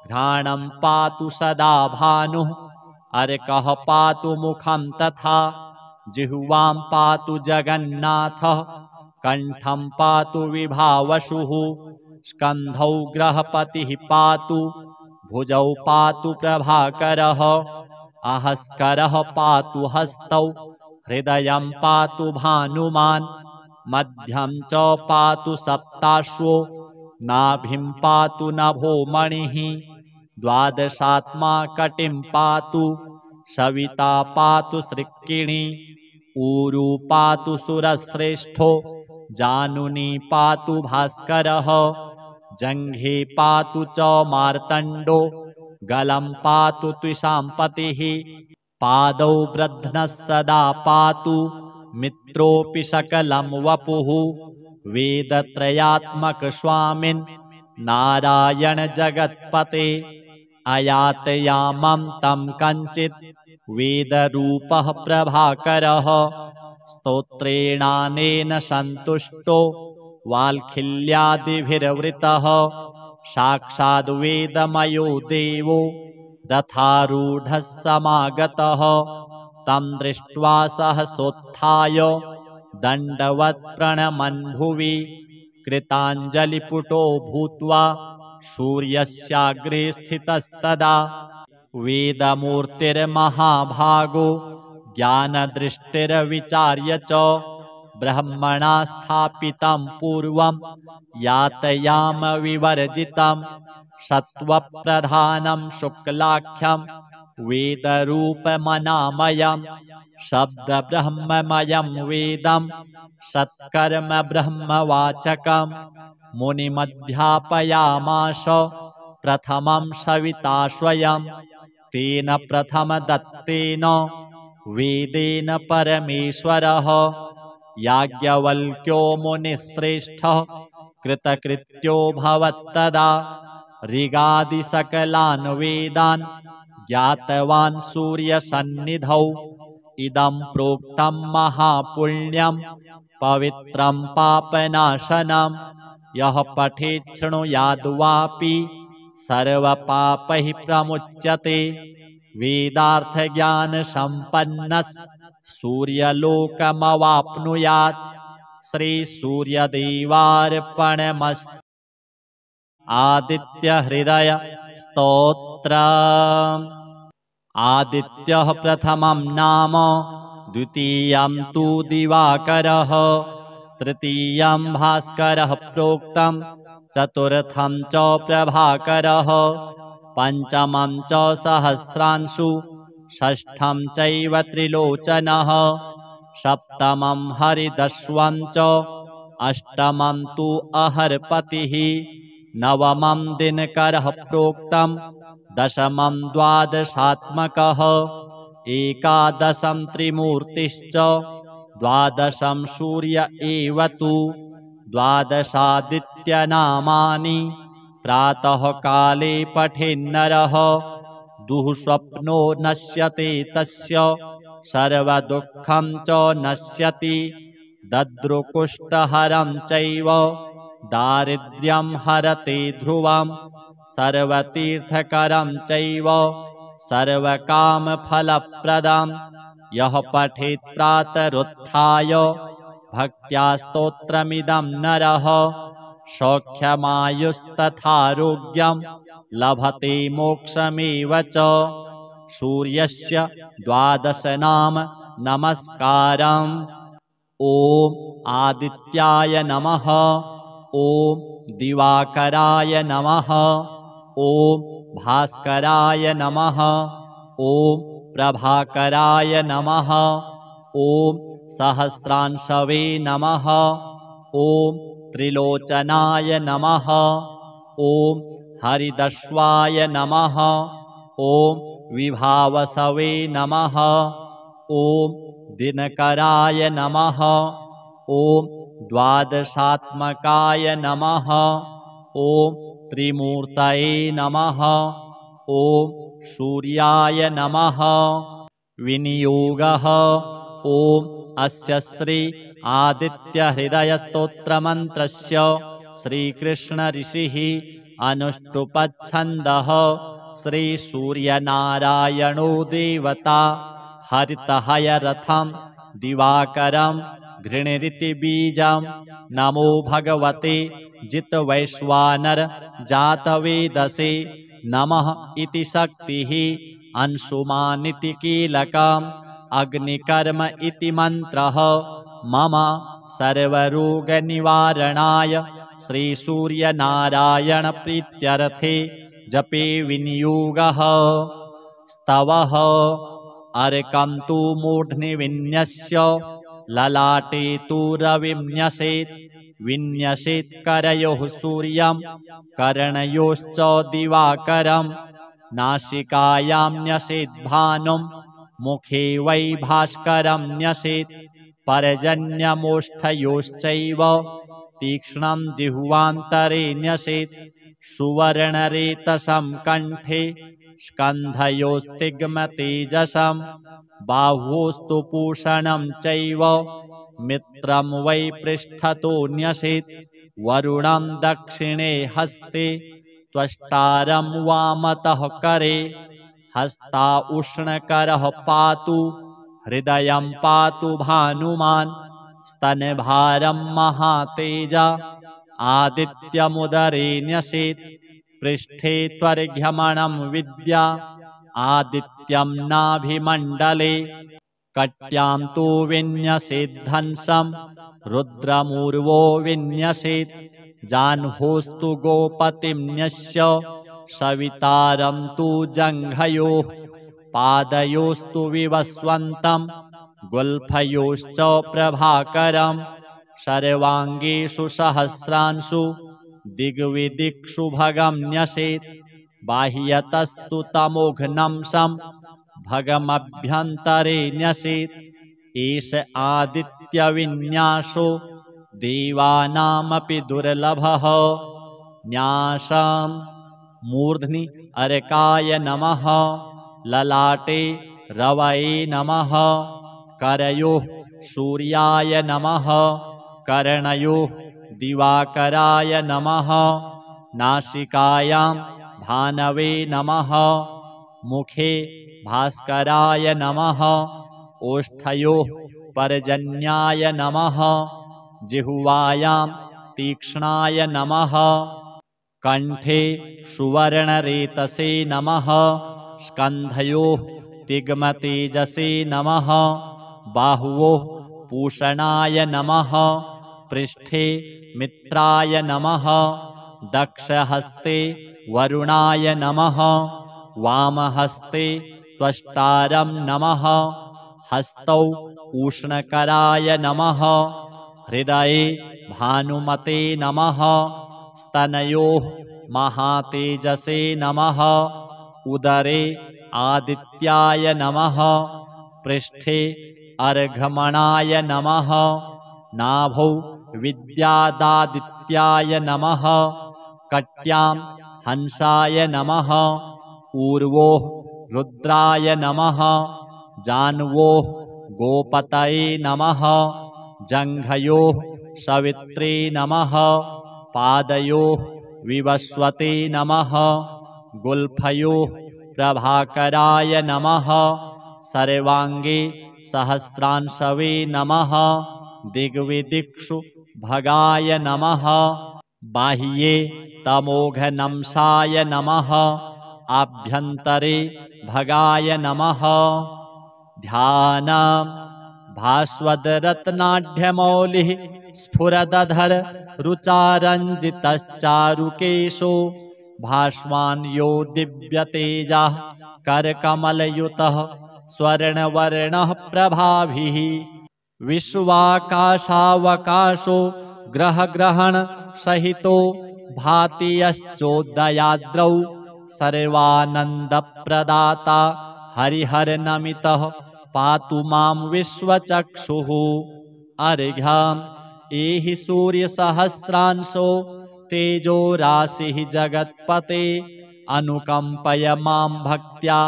घ्राणं पातु सदा भानुः अर्कः पातु मुखं तथा जिह्वां पातु जगन्नाथः कण्ठं पातु विभावसुः स्कन्धौ ग्रहपतिः पातु भुजौ पातु प्रभाकरः अहस्करः पातु हस्तौ हृदयं पातु भानुमान् मध्यं च पातु सप्ताश्वो नाभिं पातु नभो मणिः द्वादशात्मा कटिं पातु सविता पातु सृक्किणी ऊरू पातु सुरश्रेष्ठो जानुनी पातु भास्करः जङ्घे पातु च मार्तण्डो गलं पातु त्विषाम्पतिः पादौ ब्रध्नः सदा पातु मित्रोऽपि सकलं वपुः वेदत्रयात्मक स्वामिन् नारायण जगत्पते अयातयामं तं कञ्चित् वेदरूपः प्रभाकरः स्तोत्रेणानेन सन्तुष्टो वाल्खिल्यादिभिर्वृतः साक्षाद् वेदमयो देवो रथारूढः समागतः तं दृष्ट्वा सहसोत्थाय दण्डवत् प्रणमन् भुवि कृताञ्जलिपुटो भूत्वा सूर्यस्याग्रे स्थितस्तदा वेदमूर्तिर्महाभागो ज्ञानदृष्टिर्विचार्य च ब्रह्मणा स्थापितं पूर्वं यातयामविवर्जितं सत्त्वप्रधानं शुक्लाख्यं वेदरूपमनामयं शब्दब्रह्ममयं वेदं सत्कर्म ब्रह्मवाचकं मुनिमध्यापयामास प्रथमं सविता स्वयं तेन प्रथमदत्तेन वेदेन परमेश्वरः याज्ञवल्क्यो मुनिश्रेष्ठः कृतकृत्यो भवत्तदा ऋगादिसकलान् वेदान् ज्ञातवान् सूर्यसन्निधौ इदं प्रोक्तं महापुण्यं पवित्रं पापनाशनं यः पठेत् शृणुयाद्वापि सर्वपापैः प्रमुच्यते वेदार्थज्ञानसम्पन्नः सूर्यलोकमवाप्नुयात् श्रीसूर्यदेवार्पणमस्तु। आदित्यहृदय स्तोत्रम्। आदित्यः प्रथमं नाम द्वितीयं तु दिवाकरः तृतीयं भास्करः प्रोक्तं चतुर्थं च प्रभाकरः पञ्चमं च सहस्रांशु षष्ठं चैव त्रिलोचनः सप्तमं हरिदस्वं च अष्टमं तु अहर्पतिः नवमं दिनकरः प्रोक्तं दशमं द्वादशात्मकः एकादशं त्रिमूर्तिश्च द्वादशं सूर्य एव तु द्वादशादित्यनामानि प्रातःकाले पठेन्नरः दुःस्वप्नो नश्यते तस्य सर्वदुःखं च नश्यति दद्रुकुष्ठहरं चैव दारिद्र्यं हरते ध्रुवं सर्वतीर्थकरं चैव सर्वकामफलप्रदं यः पठेत् प्रातरुत्थाय भक्त्या स्तोत्रमिदं नरः सौख्यमायुस्तथारोग्यं लभते मोक्षमेव च। सूर्यस्य 12 नाम नमस्कारम्। ॐ आदित्याय नमः, ॐ दिवाकराय नमः, ॐ भास्कराय नमः, ॐ प्रभाकराय नमः, ॐ सहस्रांशवे नमः, ॐ त्रिलोचनाय नमः, ॐ हरिदस्वाय नमः, ॐ विभावसवे नमः, ॐ दिनकराय नमः, ॐ द्वादशात्मकाय नमः, ॐ त्रिमूर्तये नमः, ॐ सूर्याय नमः। विनियोगः। ॐ अस्य श्री आदित्यहृदयस्तोत्रमन्त्रस्य श्रीकृष्णऋषिः अनुष्टुप्छन्दः श्रीसूर्यनारायणो देवता हरितहयरथं दिवाकरं घृणिरिति बीजं नमो भगवते जितवैश्वानर जातवेदसे नमः इति शक्तिः अंशुमानिति कीलकम् अग्निकर्म इति मन्त्रः मम सर्वरोगनिवारणाय श्रीसूर्यनारायणप्रीत्यर्थे जपे विनियोगः। स्तवः। अर्कं तु मूर्ध्नि विन्यस्य ललाटे तु रविं न्यसेत् विन्यसेत् करयोः सूर्यं कर्णयोश्च दिवाकरं नासिकायां न्यसेत् भानुं मुखे वै भास्करं न्यसेत् पर्जन्यमोष्ठयोश्चैव तीक्ष्णं जिह्वान्तरे न्यसेत् सुवर्णरेतसं कण्ठे स्कन्धयोस्तिग्मतेजसं बाह्वोस्तु पूषणं चैव मित्रं वै पृष्ठतो न्यसेत् वरुणं दक्षिणे हस्ते त्वष्टारं वामतः करे हस्ता उष्णकरः पातु हृदयं पातु भानुमान् स्तनभारं महातेजा आदित्यमुदरे न्यसेत् पृष्ठे त्वर्घ्यमणं विद्या आदित्यं नाभिमण्डले कट्यां तु विन्यसेद्धंसं रुद्रमूर्वो विन्यसेत् जाह्नोस्तु गोपतिं न्यस्य सवितारं तु जङ्घयोः पादयोस्तु विवस्वन्तं गुल्फयोश्च प्रभाकरं सर्वाङ्गेषु सहस्रांशु दिग्विदिक्षु भगं न्यसेत् बाह्यतस्तु तमोघ्नं सं भगमभ्यन्तरे न्यसेत् एष आदित्यविन्यासो देवानामपि दुर्लभः न्यासं मूर्ध्नि अर्काय नमः ललाटे रवये नमः करयोः सूर्याय नमः कर्णयोः दिवाकराय नमः नासिकायां भानवे नमः मुखे भास्कराय नमः ओष्ठयोः पर्जन्याय नमः जिह्वायां तीक्ष्णाय नमः कण्ठे सुवर्णरेतसे नमः स्कन्धयोः तिग्मतेजसे नमः बाहुवोः पूषणाय नमः पृष्ठे मित्राय नमः दक्षहस्ते वरुणाय नमः वामहस्ते त्वष्टारं नमः हस्तौ उष्णकराय नमः हृदये भानुमते नमः स्तनयोः महातेजसे नमः उदरे आदित्याय नमः पृष्ठे अर्घमणाय नमः नाभौ विद्यादादित्याय नमः कट्यां हंसाय नमः ऊर्वोः रुद्राय नमः जान्वोः गोपतये नमः जङ्घयोः सवित्रे नमः पादयोः विवस्वते नमः गुल्फयोः प्रभाकराय नमः सर्वाङ्गे सहस्रांशवे नमः दिग्विदिक्षु भगाय नमः बाह्ये तमोघनंसाय नमः आभ्यन्तरे भगाय नमः ध्यानम् भास्वदरत्नाढ्यमौलिः स्फुरदधर रुचारञ्जितश्चारुकेशो भास्वान् यो दिव्यतेजः करकमलयुतः स्वर्णवर्णः प्रभाभिः विश्वाकाशावकाशो ग्रहग्रहण सहितो भाति यश्चोदयाद्रौ सर्वानन्दप्रदाता हरिहरनमितः पातु मां विश्वचक्षुः अर्घ्यम् एहि सूर्यसहस्रांशो तेजो राशिः जगत्पते अनुकम्पय मां भक्त्या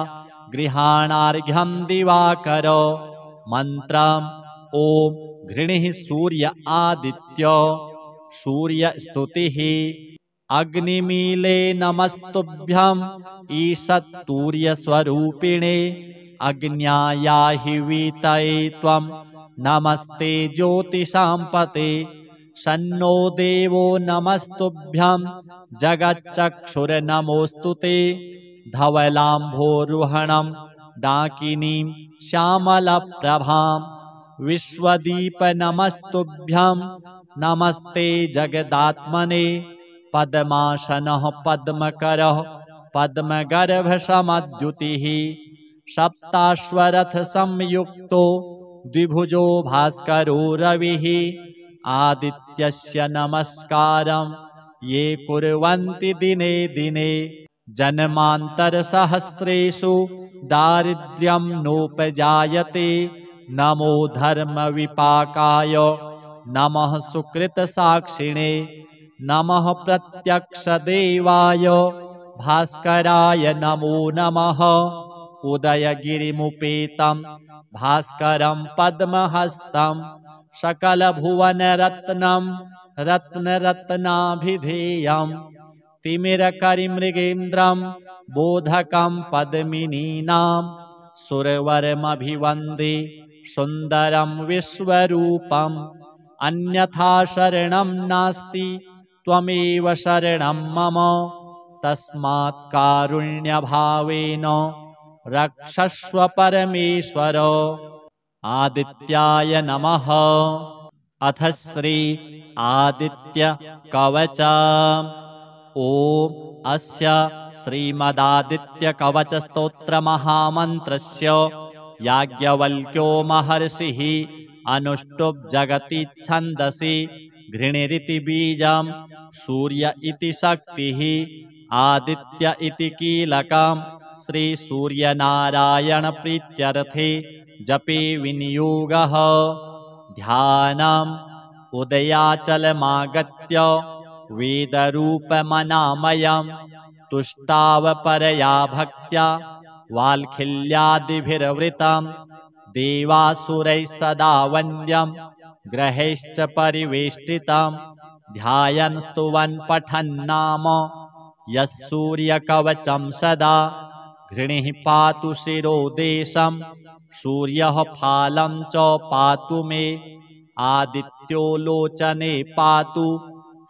गृहाणार्घ्यं दिवाकर मन्त्रम् ॐ घृणिः सूर्य आदित्य सूर्यस्तुतिः अग्निमीले नमस्तुभ्यम् ईषत्तूर्यस्वरूपिणे अग्न्यायाहि वीतये त्वं नमस्ते ज्योतिषाम्पते सन्नो देवो नमस्तुभ्यं जगच्चक्षुर्नमोऽस्तु ते धवलाम्भोरुहणं डाकिनीं श्यामलप्रभां विश्वदीप नमस्तुभ्यं नमस्ते जगदात्मने पद्मासनः पद्मकरः पद्मगर्भसमद्युतिः सप्ताश्वरथ संयुक्तो द्विभुजो भास्करो रविः आदित्यस्य नमस्कारं ये कुर्वन्ति दिने दिने जन्मान्तरसहस्रेषु दारिद्र्यं नोपजायते नमो धर्मविपाकाय नमः सुकृतसाक्षिणे नमः प्रत्यक्षदेवाय भास्कराय नमो नमः उदयगिरिमुपेतं भास्करं पद्महस्तं सकलभुवनरत्नं रत्नरत्नाभिधेयं तिमिरकरिमृगेन्द्रं बोधकं पद्मिनीनां सुरवरमभिवन्दे सुन्दरं विश्वरूपम् अन्यथा शरणं नास्ति त्वमेव शरणं मम तस्मात् कारुण्यभावेन रक्षस्व परमेश्वर। आदित्याय नमः। अथ श्री आदित्य कवच। ओम अस्य श्रीमदादित्य कवच स्तोत्र महामन्त्रस्य याज्ञवल्क्यो महर्षिः अनुष्टुप् जगति छन्दसि घृणिरिति बीजं सूर्य इति शक्तिः आदित्य इति कीलकं श्री सूर्यनारायण प्रीत्यर्थे जपे विनियोगः। ध्यानम् उदयाचलमागत्य वेदरूपमनामयं तुष्टावपरया भक्त्या वाल्खिल्यादिभिर्वृतं देवासुरैः सदा वन्द्यं ग्रहैश्च परिवेष्टितं ध्यायन् स्तुवन् पठन् नाम यः सूर्यकवचं सदा घृणिः पातु शिरोदेशं सूर्यः फालं च पातु मे आदित्यो लोचने पातु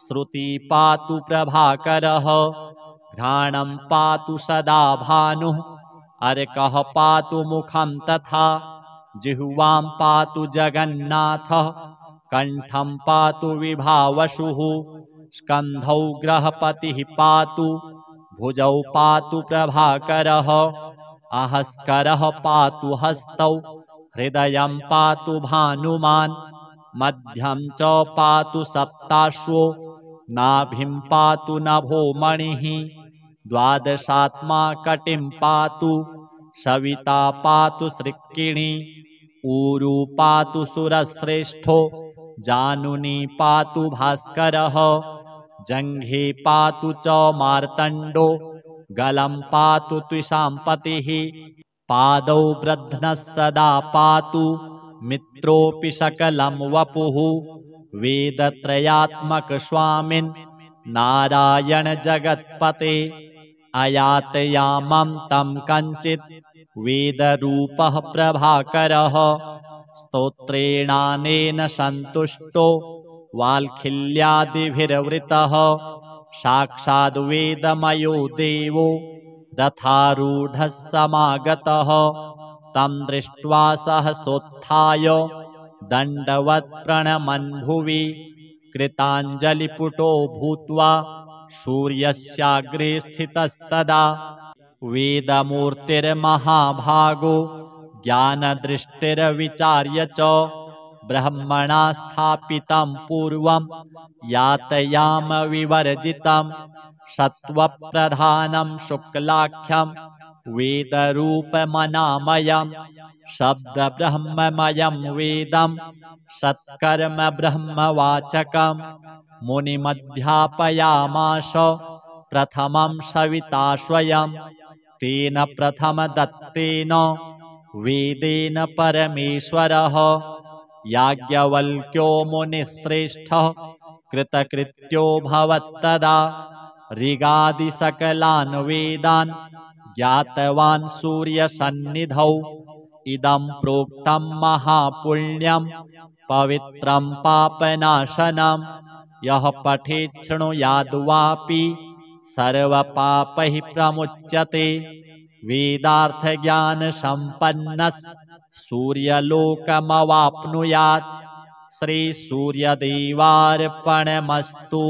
श्रुति पातु प्रभाकरः घ्राणं पातु सदा भानुः अर्कः पातु मुखं तथा जिह्वां पातु जगन्नाथः कण्ठं पातु विभावसुः स्कन्धौ ग्रहपतिः पातु भुजौ पातु प्रभाकरः आहस्करः पातु हस्तौ हृदयं पातु भानुमान् मध्यं च पातु सप्ताश्वो नाभिं पातु नभो मणिः द्वादशात्मा कटिं पातु सविता पातु सृक्किणी ऊरू पातु सुरश्रेष्ठो जानुनी पातु भास्करः जङ्घे पातु च मार्तण्डो गलं पातु त्विषाम्पतिः पादौ ब्रध्नः सदा पातु मित्रोऽपि सकलं वपुः वेदत्रयात्मक स्वामिन् नारायण जगत्पते अयातयामं तं कञ्चित् वेदरूपः प्रभाकरः स्तोत्रेणानेन सन्तुष्टो वाल्खिल्यादिभिर्वृतः साक्षाद् वेदमयो देवो रथारूढः समागतः तं दृष्ट्वा सहसोत्थाय दण्डवत् प्रणमन् भुवि कृताञ्जलिपुटो भूत्वा सूर्यस्याग्रे स्थितस्तदा वेदमूर्तिर्महाभागो ज्ञानदृष्टिर्विचार्य च ब्रह्मणा स्थापितं पूर्वं यातयाम विवर्जितं सत्त्वप्रधानं शुक्लाख्यं वेदरूपमनामयं शब्दब्रह्ममयं वेदं सत्कर्म ब्रह्मवाचकं मुनिमध्यापयामास प्रथमं सविता स्वयं तेन प्रथमदत्तेन वेदेन परमेश्वरः याज्ञवल्क्यो मुनिश्रेष्ठः कृतकृत्यो भवत्तदा ऋगादिसकलान् वेदान् ज्ञातवान् सूर्यसन्निधौ इदं प्रोक्तं महापुण्यं पवित्रं पापनाशनं यः पठेत् शृणुयाद्वापि सर्वपापैः प्रमुच्यते वेदार्थज्ञानसम्पन्नः सूर्यलोकमवाप्नुयात् श्रीसूर्यदेवार्पणमस्तु।